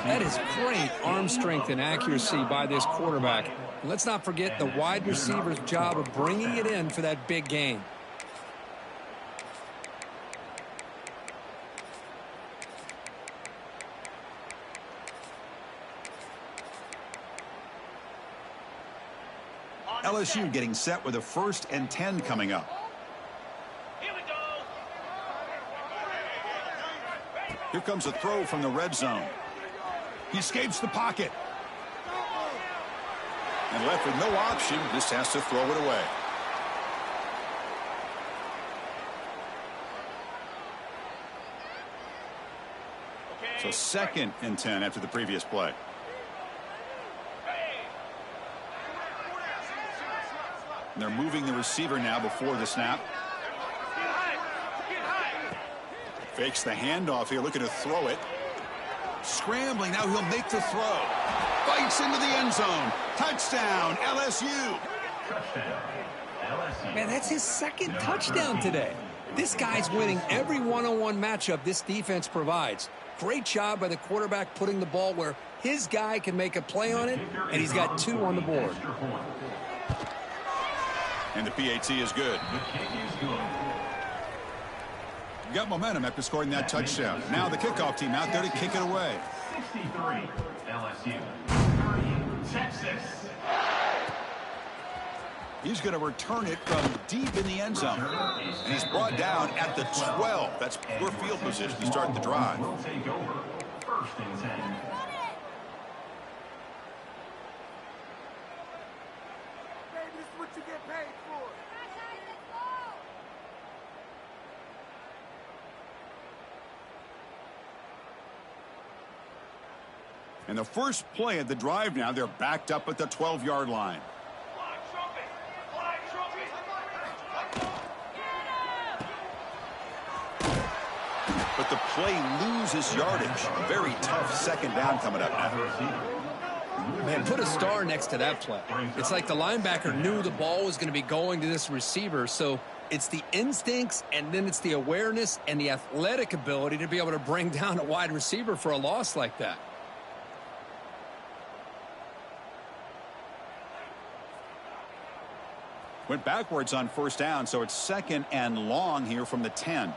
That is great arm strength and accuracy by this quarterback. Let's not forget the wide receiver's job of bringing it in for that big gain. LSU getting set with a 1st and 10 coming up. Here comes a throw from the red zone. He escapes the pocket. And left with no option, just has to throw it away. So 2nd and 10 after the previous play. And they're moving the receiver now before the snap. Fakes the handoff here, looking to throw it. Scrambling, now he'll make the throw. Fights into the end zone. Touchdown, LSU. Man, that's his 2nd touchdown today. This guy's winning every one-on-one matchup this defense provides. Great job by the quarterback putting the ball where his guy can make a play on it, and he's got 2 on the board. And the PAT is good. Got momentum after scoring that touchdown. Now the kickoff team out there to kick it away. 63, LSU. 30, Texas. He's going to return it from deep in the end zone. And he's brought down at the 12. That's poor field position to start the drive. Will take over. 1st and 10. This is what you get paid for. And the first play of the drive now, they're backed up at the 12-yard line. But the play loses yardage. Very tough 2nd down coming up now. Man, put a star next to that play. It's like the linebacker knew the ball was going to be going to this receiver, so it's the instincts and then it's the awareness and the athletic ability to be able to bring down a wide receiver for a loss like that. Went backwards on 1st down, so it's 2nd and long here from the 10.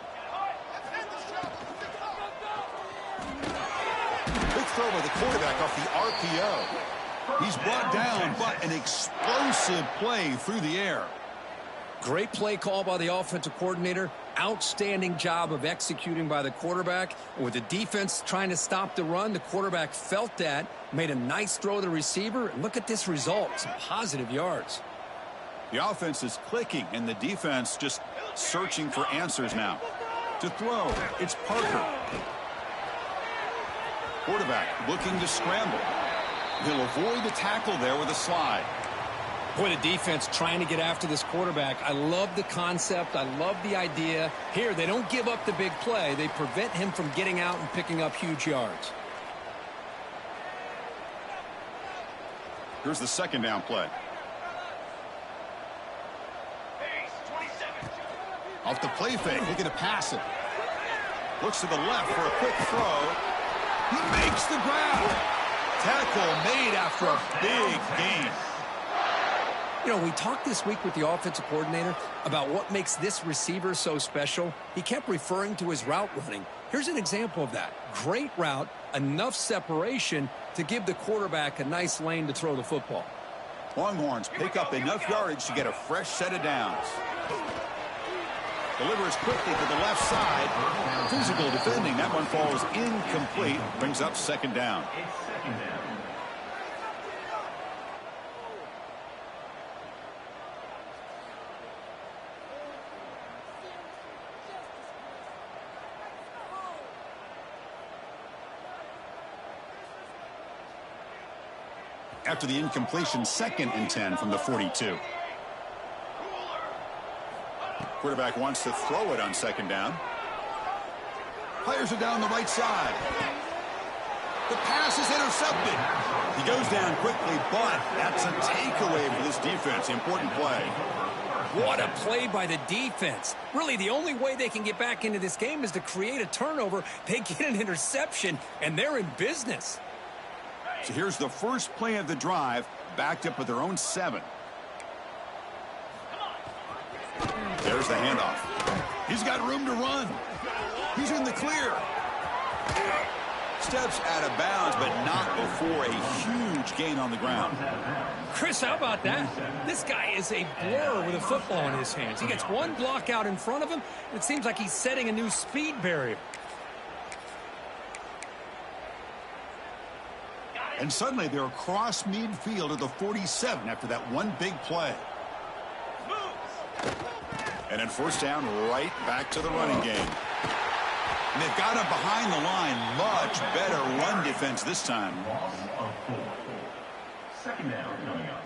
Big throw by the quarterback off the RPO. He's brought down, but an explosive play through the air. Great play call by the offensive coordinator. Outstanding job of executing by the quarterback. With the defense trying to stop the run, the quarterback felt that, made a nice throw to the receiver. And look at this result, some positive yards. The offense is clicking, and the defense just searching for answers now. To throw, it's Parker. Quarterback looking to scramble. He'll avoid the tackle there with a slide. Boy, the defense trying to get after this quarterback. I love the concept. I love the idea. Here, they don't give up the big play. They prevent him from getting out and picking up huge yards. Here's the 2nd down play. Off the play fake, looking to pass it. Looks to the left for a quick throw. He makes the grab. Tackle made after a big gain. You know, we talked this week with the offensive coordinator about what makes this receiver so special. He kept referring to his route running. Here's an example of that. Great route, enough separation to give the quarterback a nice lane to throw the football. Longhorns pick up enough yardage to get a fresh set of downs. Delivers quickly to the left side. Physical defending. That one falls incomplete. Brings up second down. It's second down. After the incompletion, 2nd and 10 from the 42. Quarterback wants to throw it on 2nd down. Players are down the right side. The pass is intercepted. He goes down quickly, but that's a takeaway for this defense. Important play. What a play by the defense. Really, the only way they can get back into this game is to create a turnover. They get an interception, and they're in business. So here's the first play of the drive, backed up with their own 7. There's the handoff. He's got room to run. He's in the clear. Steps out of bounds, but not before a huge gain on the ground. Chris, how about that? This guy is a blur with a football in his hands. He gets one block out in front of him, and it seems like he's setting a new speed barrier. And suddenly they're across midfield at the 47 after that one big play. And then first down, right back to the running game. And they've got him behind the line. Much better run defense this time. Loss of 4. Second down coming up.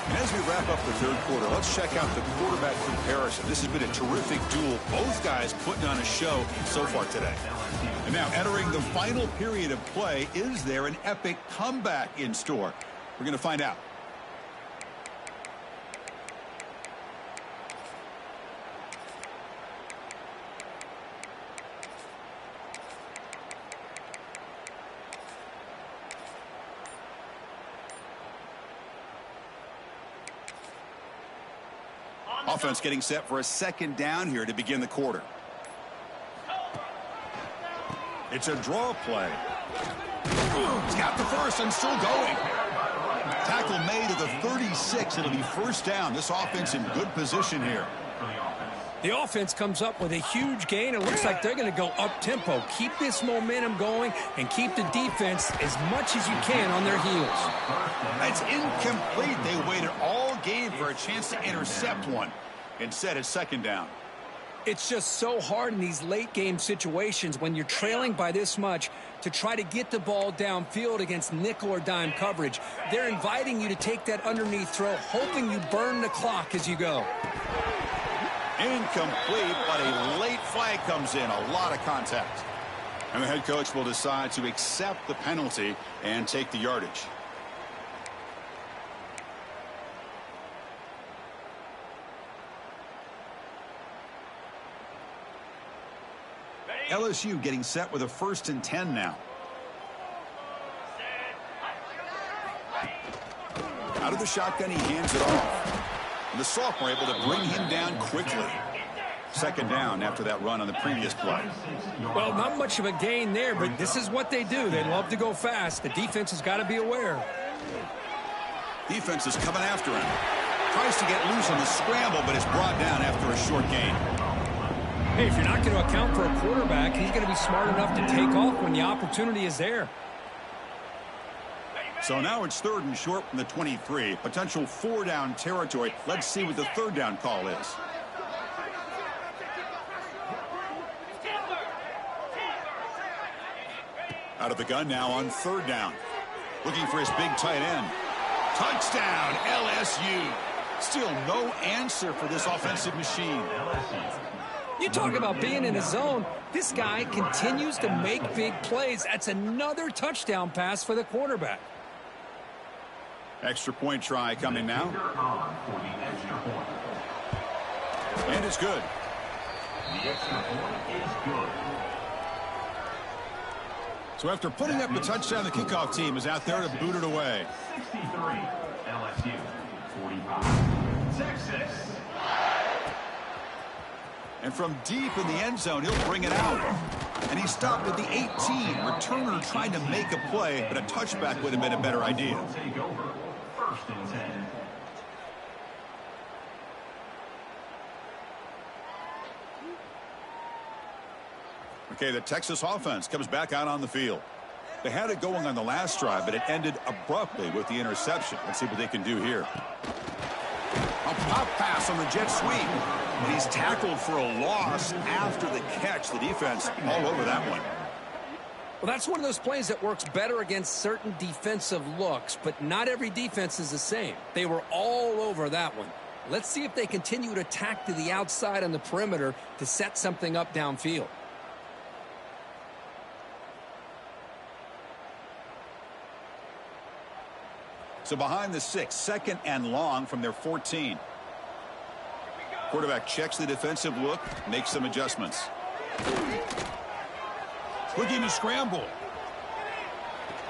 And as we wrap up the third quarter, let's check out the quarterback comparison. This has been a terrific duel. Both guys putting on a show so far today. And now entering the final period of play, is there an epic comeback in store? We're going to find out. Offense getting set for a 2nd down here to begin the quarter. It's a draw play. He's got the first and still going. Tackle made to the 36. It'll be first down. This offense in good position here. The offense comes up with a huge gain. It looks like they're going to go up-tempo. Keep this momentum going and keep the defense as much as you can on their heels. It's incomplete. They waited all game for a chance to intercept one. Instead, it's 2nd down. It's just so hard in these late-game situations when you're trailing by this much to try to get the ball downfield against nickel or dime coverage. They're inviting you to take that underneath throw, hoping you burn the clock as you go. Incomplete, but a late flag comes in. A lot of contact. And the head coach will decide to accept the penalty and take the yardage. LSU getting set with a 1st and 10 now. Out of the shotgun, he hands it off. And the sophomore able to bring him down quickly. 2nd down after that run on the previous play. Well, not much of a gain there, but this is what they do. They love to go fast. The defense has got to be aware. Defense is coming after him. Tries to get loose on the scramble, but is brought down after a short gain. Hey, if you're not going to account for a quarterback, he's going to be smart enough to take off when the opportunity is there. So now it's 3rd and short from the 23. Potential 4-down territory. Let's see what the 3rd down call is. Out of the gun now on 3rd down. Looking for his big tight end. Touchdown, LSU. Still no answer for this offensive machine. You talk about being in a zone. This guy continues to make big plays. That's another touchdown pass for the quarterback. Extra point try coming now. And it's good. The extra point is good. So after putting up the touchdown, the kickoff team is out there to boot it away. 63, LSU, 45, Texas. And from deep in the end zone, he'll bring it out. And he stopped at the 18. Returner tried to make a play, but a touchback would have been a better idea. Take over. First and 10. Okay, the Texas offense comes back out on the field. They had it going on the last drive, but it ended abruptly with the interception. Let's see what they can do here. A pop pass on the jet sweep. And he's tackled for a loss after the catch. The defense all over that one. Well, that's one of those plays that works better against certain defensive looks, but not every defense is the same. They were all over that one. Let's see if they continue to attack to the outside on the perimeter to set something up downfield. So behind the 6, second and long from their 14. Quarterback checks the defensive look, makes some adjustments. Looking to scramble.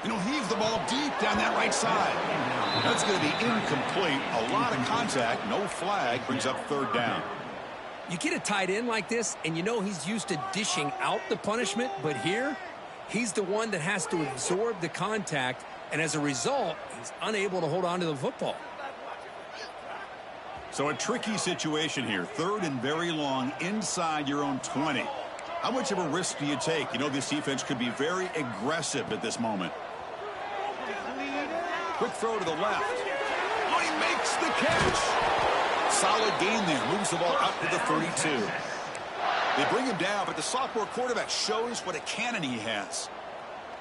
And he'll heave the ball deep down that right side. That's going to be incomplete. A lot of contact, no flag, brings up third down. You get a tight end like this, and you know he's used to dishing out the punishment, but here, he's the one that has to absorb the contact, and as a result, he's unable to hold on to the football. So a tricky situation here. Third and very long inside your own 20. How much of a risk do you take? You know this defense could be very aggressive at this moment. Quick throw to the left. Oh, he makes the catch. Solid gain there. Moves the ball up to the 32. They bring him down, but the sophomore quarterback shows what a cannon he has.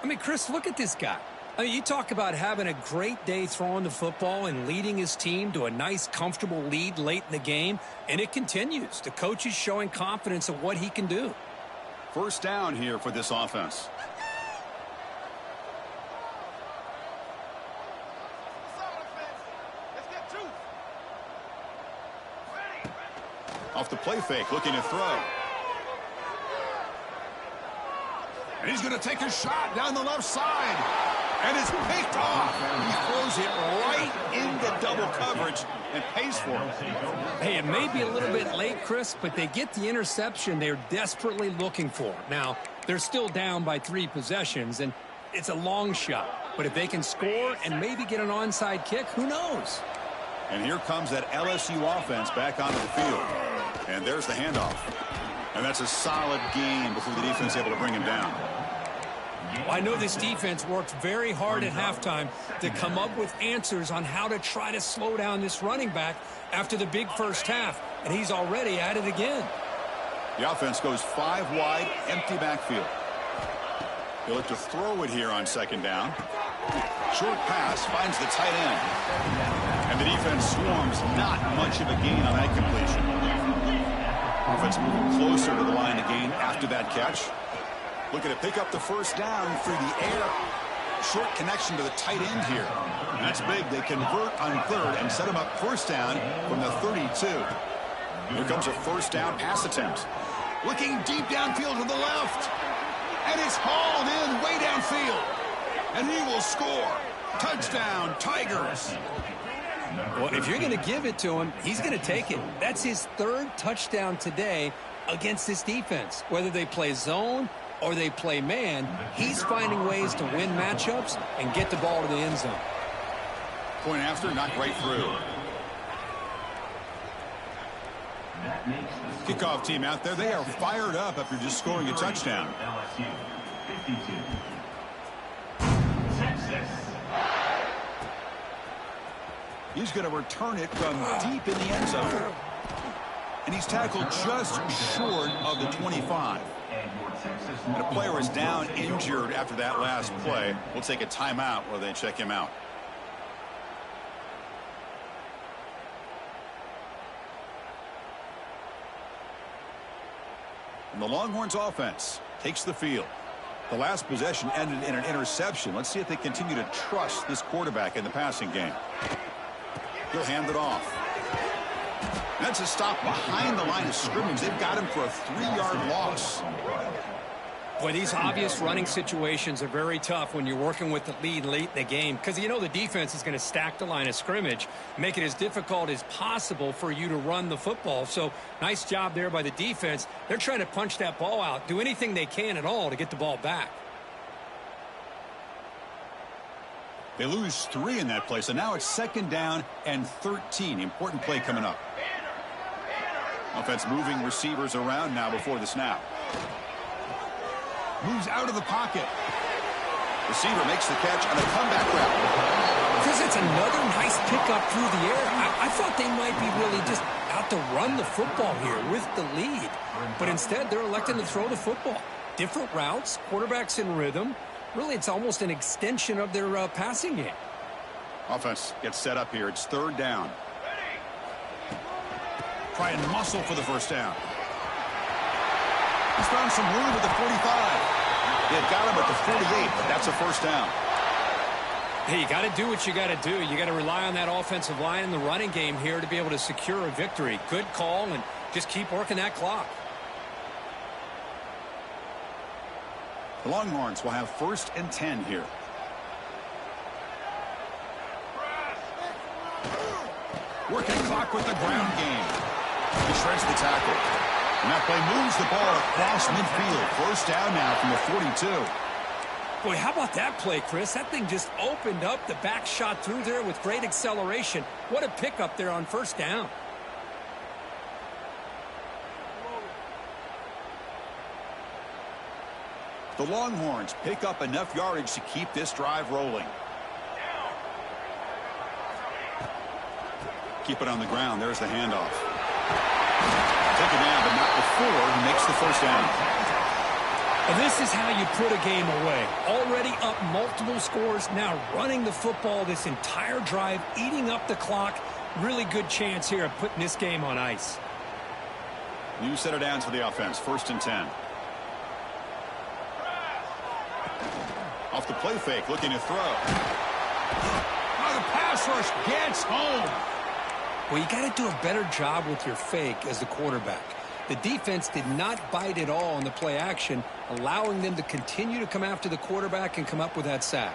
I mean, Chris, look at this guy. I mean, you talk about having a great day throwing the football and leading his team to a nice, comfortable lead late in the game, and it continues. The coach is showing confidence of what he can do. First down here for this offense. Off the play fake, looking to throw. And he's going to take a shot down the left side. And it's picked off. He throws it right into double coverage and pays for it. Hey, it may be a little bit late, Chris, but they get the interception they're desperately looking for. Now, they're still down by 3 possessions, and it's a long shot. But if they can score and maybe get an onside kick, who knows? And here comes that LSU offense back onto the field. And there's the handoff. And that's a solid gain before the defense is able to bring him down. Well, I know this defense worked very hard at halftime to come up with answers on how to try to slow down this running back after the big first half, and he's already at it again. The offense goes 5 wide, empty backfield. He'll look to throw it here on second down. Short pass finds the tight end. And the defense swarms, not much of a gain on that completion. Offense moving closer to the line of gain after that catch. Looking to pick up the first down through the air. Short connection to the tight end here. And that's big. They convert on third and set him up first down from the 32. Here comes a first down pass attempt. Looking deep downfield to the left. And it's hauled in way downfield. And he will score. Touchdown, Tigers. Well, if you're going to give it to him, he's going to take it. That's his 3rd touchdown today against this defense. Whether they play zone or they play man, he's finding ways to win matchups and get the ball to the end zone. Point after, knocked right through. Kickoff team out there. They are fired up after just scoring a touchdown. LSU 52. Texas. He's going to return it from deep in the end zone. And he's tackled just short of the 25. And a player is down injured after that last play. We'll take a timeout while they check him out. And the Longhorns offense takes the field. The last possession ended in an interception. Let's see if they continue to trust this quarterback in the passing game. He'll hand it off. That's a stop behind the line of scrimmage. They've got him for a 3-yard loss. Boy, these obvious running situations are very tough when you're working with the lead late in the game because you know the defense is going to stack the line of scrimmage, make it as difficult as possible for you to run the football. So nice job there by the defense. They're trying to punch that ball out, do anything they can at all to get the ball back. They lose 3 in that play, so now it's 2nd down and 13. Important play coming up. Offense moving receivers around now before the snap. Moves out of the pocket. Receiver makes the catch on a comeback route. Chris, it's another nice pickup through the air. I thought they might be really just out to run the football here with the lead. But instead, they're electing to throw the football. Different routes, quarterbacks in rhythm. Really, it's almost an extension of their passing game. Offense gets set up here. It's 3rd down. Try and muscle for the first down. He's found some room at the 45. He had got him at the 48, but that's a first down. Hey, you got to do what you got to do. You got to rely on that offensive line in the running game here to be able to secure a victory. Good call, and just keep working that clock. The Longhorns will have 1st and 10 here. Working clock with the ground game. He shreds the tackle. And that play moves the ball across midfield. 1st down now from the 42. Boy, how about that play, Chris? That thing just opened up. The back shot through there with great acceleration. What a pickup there on 1st down. The Longhorns pick up enough yardage to keep this drive rolling. Keep it on the ground. There's the handoff. Take it down, but not before he makes the 1st down. And this is how you put a game away. Already up multiple scores, now running the football this entire drive, eating up the clock. Really good chance here of putting this game on ice. New set of downs for the offense. 1st and 10. Off the play fake, looking to throw. Oh, the pass rush gets home. Well, you got to do a better job with your fake as the quarterback. The defense did not bite at all on the play action, allowing them to continue to come after the quarterback and come up with that sack.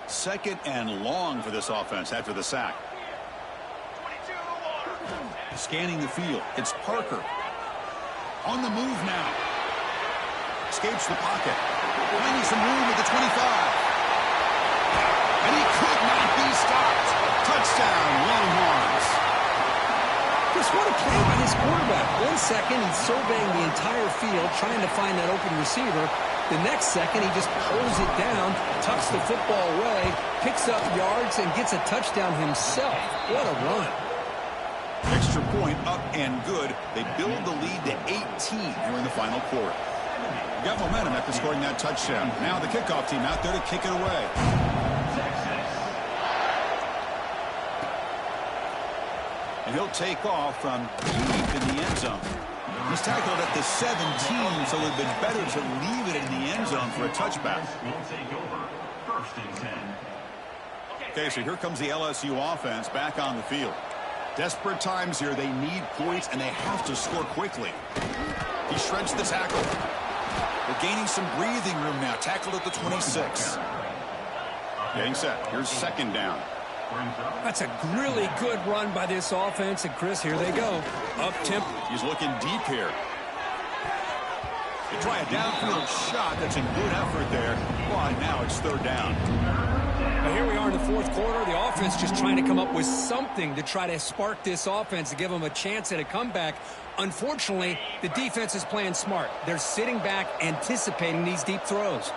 Second and long for this offense after the sack. Scanning the field. It's Parker. On the move now. Escapes the pocket. Finding some room at the 25. And he could not be stopped. Touchdown, Longhorns. Just what a play by his quarterback. 1 second, he's surveying the entire field, trying to find that open receiver. The next second, he just pulls it down, tucks the football away, picks up yards, and gets a touchdown himself. What a run. Extra point up and good. They build the lead to 18 here in the final quarter. Got momentum after scoring that touchdown. Now the kickoff team out there to kick it away. And he'll take off from deep in the end zone. He's tackled at the 17, so it would have been better to leave it in the end zone for a touchback. Will take over. 1st and 10. Okay, so here comes the LSU offense back on the field. Desperate times here. They need points, and they have to score quickly. He shreds the tackle. They're gaining some breathing room now. Tackled at the 26. Getting set. Here's 2nd down. That's a really good run by this offense. And, Chris, here they go. Up-tempo. He's looking deep here. They try a downfield shot. That's a good effort there. But now it's 3rd down. Now here we are in the 4th quarter. The offense just trying to come up with something to try to spark this offense to give them a chance at a comeback. Unfortunately, the defense is playing smart. They're sitting back, anticipating these deep throws.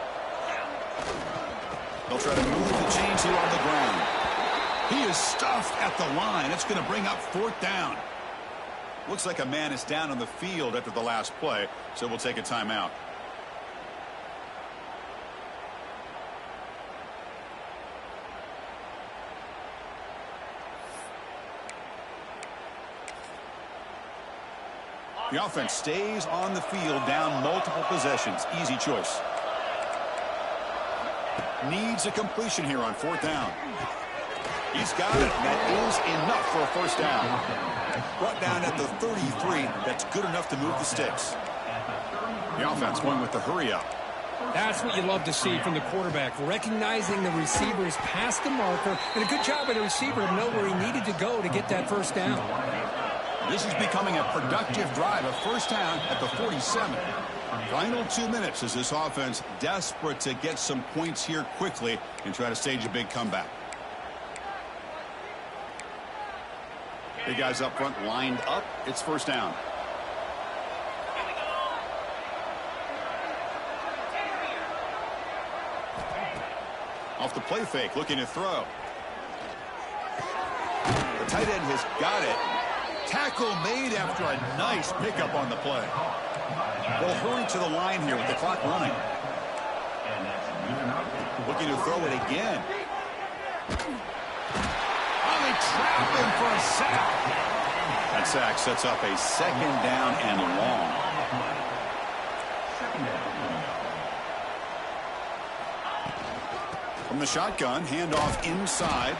They'll try to move the chains here on the ground. He is stuffed at the line. It's going to bring up 4th down. Looks like a man is down on the field after the last play, so we'll take a timeout. The offense stays on the field, down multiple possessions. Easy choice. needs a completion here on 4th down. He's got it. That is enough for a first down. Brought down at the 33. That's good enough to move the sticks. The offense going with the hurry up. That's what you love to see from the quarterback, recognizing the receivers past the marker, and a good job by the receiver to know where he needed to go to get that first down. This is becoming a productive drive, a first down at the 47. Final 2 minutes as this offense desperate to get some points here quickly and try to stage a big comeback. Big guys up front lined up. It's first down. Off the play fake, looking to throw. The tight end has got it. Tackle made after a nice pickup on the play. They'll hurry to the line here with the clock running. Looking to throw it again. Oh, they trap him for a sack. That sack sets up a second down and long. From the shotgun, handoff inside.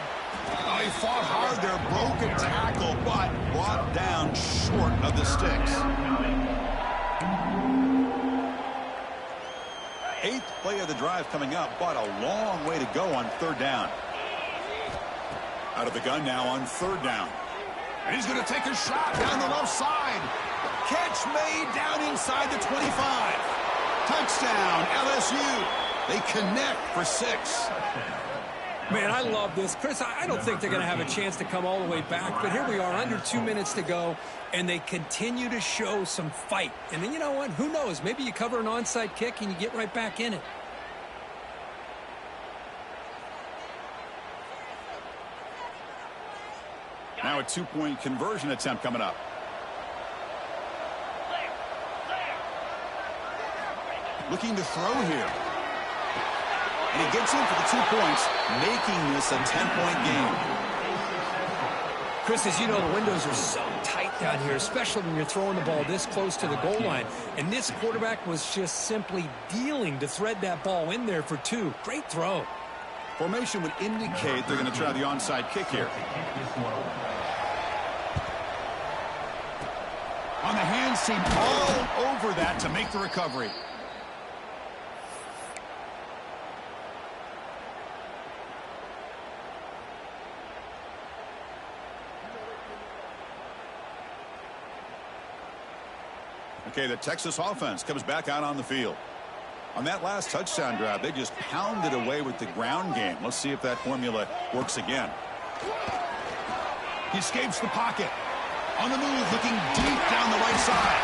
Oh, he fought hard there, broke a tackle, but brought down short of the sticks. 8th play of the drive coming up, but a long way to go on 3rd down. Out of the gun now on 3rd down. And he's going to take a shot down the left side. Catch made down inside the 25. Touchdown, LSU. They connect for 6. Man, I love this. Chris, I don't think they're going to have a chance to come all the way back, but here we are, under 2 minutes to go, and they continue to show some fight. And then you know what? Who knows? Maybe you cover an onside kick and you get right back in it. Now a 2-point conversion attempt coming up. Looking to throw here. And he gets in for the 2 points, making this a 10-point game. Chris, as you know, the windows are so tight down here, especially when you're throwing the ball this close to the goal line. And this quarterback was just simply dealing to thread that ball in there for 2. Great throw. Formation would indicate they're going to try the onside kick here. On the hands team, all over that to make the recovery. Okay, the Texas offense comes back out on the field. On that last touchdown drive, they just pounded away with the ground game. Let's see if that formula works again. He escapes the pocket. On the move, looking deep down the right side.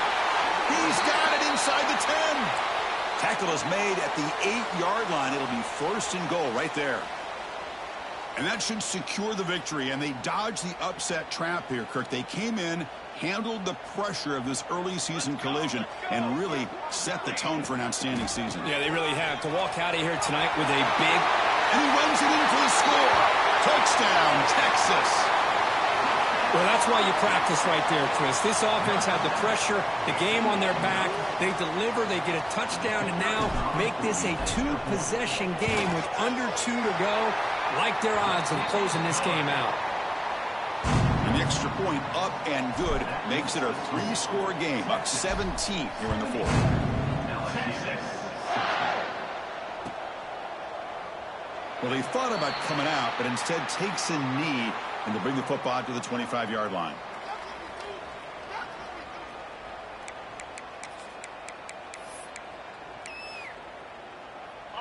He's got it inside the 10. Tackle is made at the 8-yard line. It'll be 1st and goal right there. And that should secure the victory, and they dodged the upset trap here, Kirk. They came in, handled the pressure of this early season collision, and really set the tone for an outstanding season. Yeah, they really have. To walk out of here tonight with a big... And he runs it in for the score. Touchdown, Texas. Well, that's why you practice right there, Chris. This offense had the pressure, the game on their back. They deliver, they get a touchdown, and now make this a 2-possession game with under 2 to go. Like their odds of closing this game out. And the extra point up and good makes it a 3-score game, up 17 here in the 4th. Well, they thought about coming out, but instead takes a knee and to bring the football to the 25-yard line.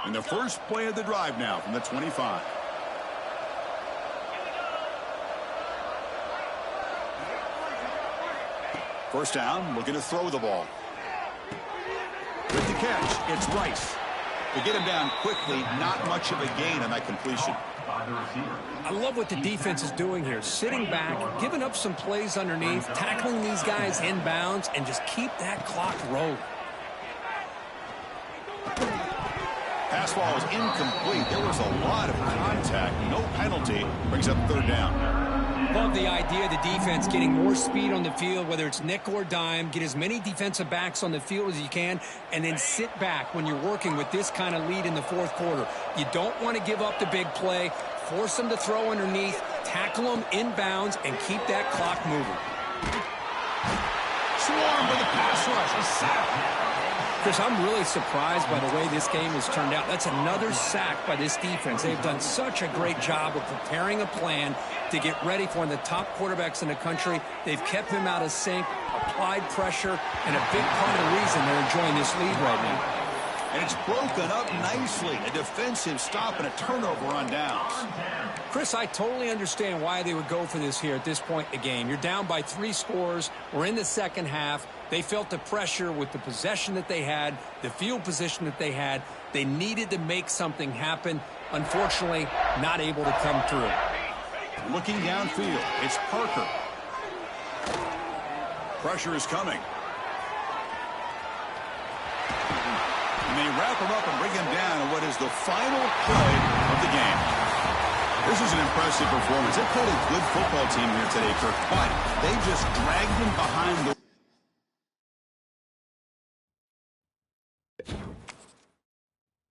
And the first play of the drive now from the 25. First down, looking to throw the ball. With the catch, it's Rice. They get him down quickly, not much of a gain on that completion. I love what the defense is doing here. Sitting back, giving up some plays underneath, tackling these guys inbounds, and just keep that clock rolling. Pass ball is incomplete. There was a lot of contact. No penalty. Brings up 3rd down. Love the idea of the defense getting more speed on the field, whether it's nickel or dime, get as many defensive backs on the field as you can, and then sit back when you're working with this kind of lead in the fourth quarter. You don't want to give up the big play, force them to throw underneath, tackle them inbounds, and keep that clock moving. Swarm with a pass rush, a sack. Chris, I'm really surprised by the way this game has turned out. That's another sack by this defense. They've done such a great job of preparing a plan to get ready for one of the top quarterbacks in the country. They've kept him out of sync, applied pressure, and a big part of the reason they're enjoying this lead right now. And it's broken up nicely. A defensive stop and a turnover on downs. Chris, I totally understand why they would go for this here at this point in the game. You're down by 3 scores. We're in the second half. They felt the pressure with the possession that they had, the field position that they had. They needed to make something happen. Unfortunately, not able to come through. Looking downfield, it's Parker. Pressure is coming. And they wrap him up and bring him down in what is the final play of the game. This is an impressive performance. They played a good football team here today, Kirk, but they just dragged him behind the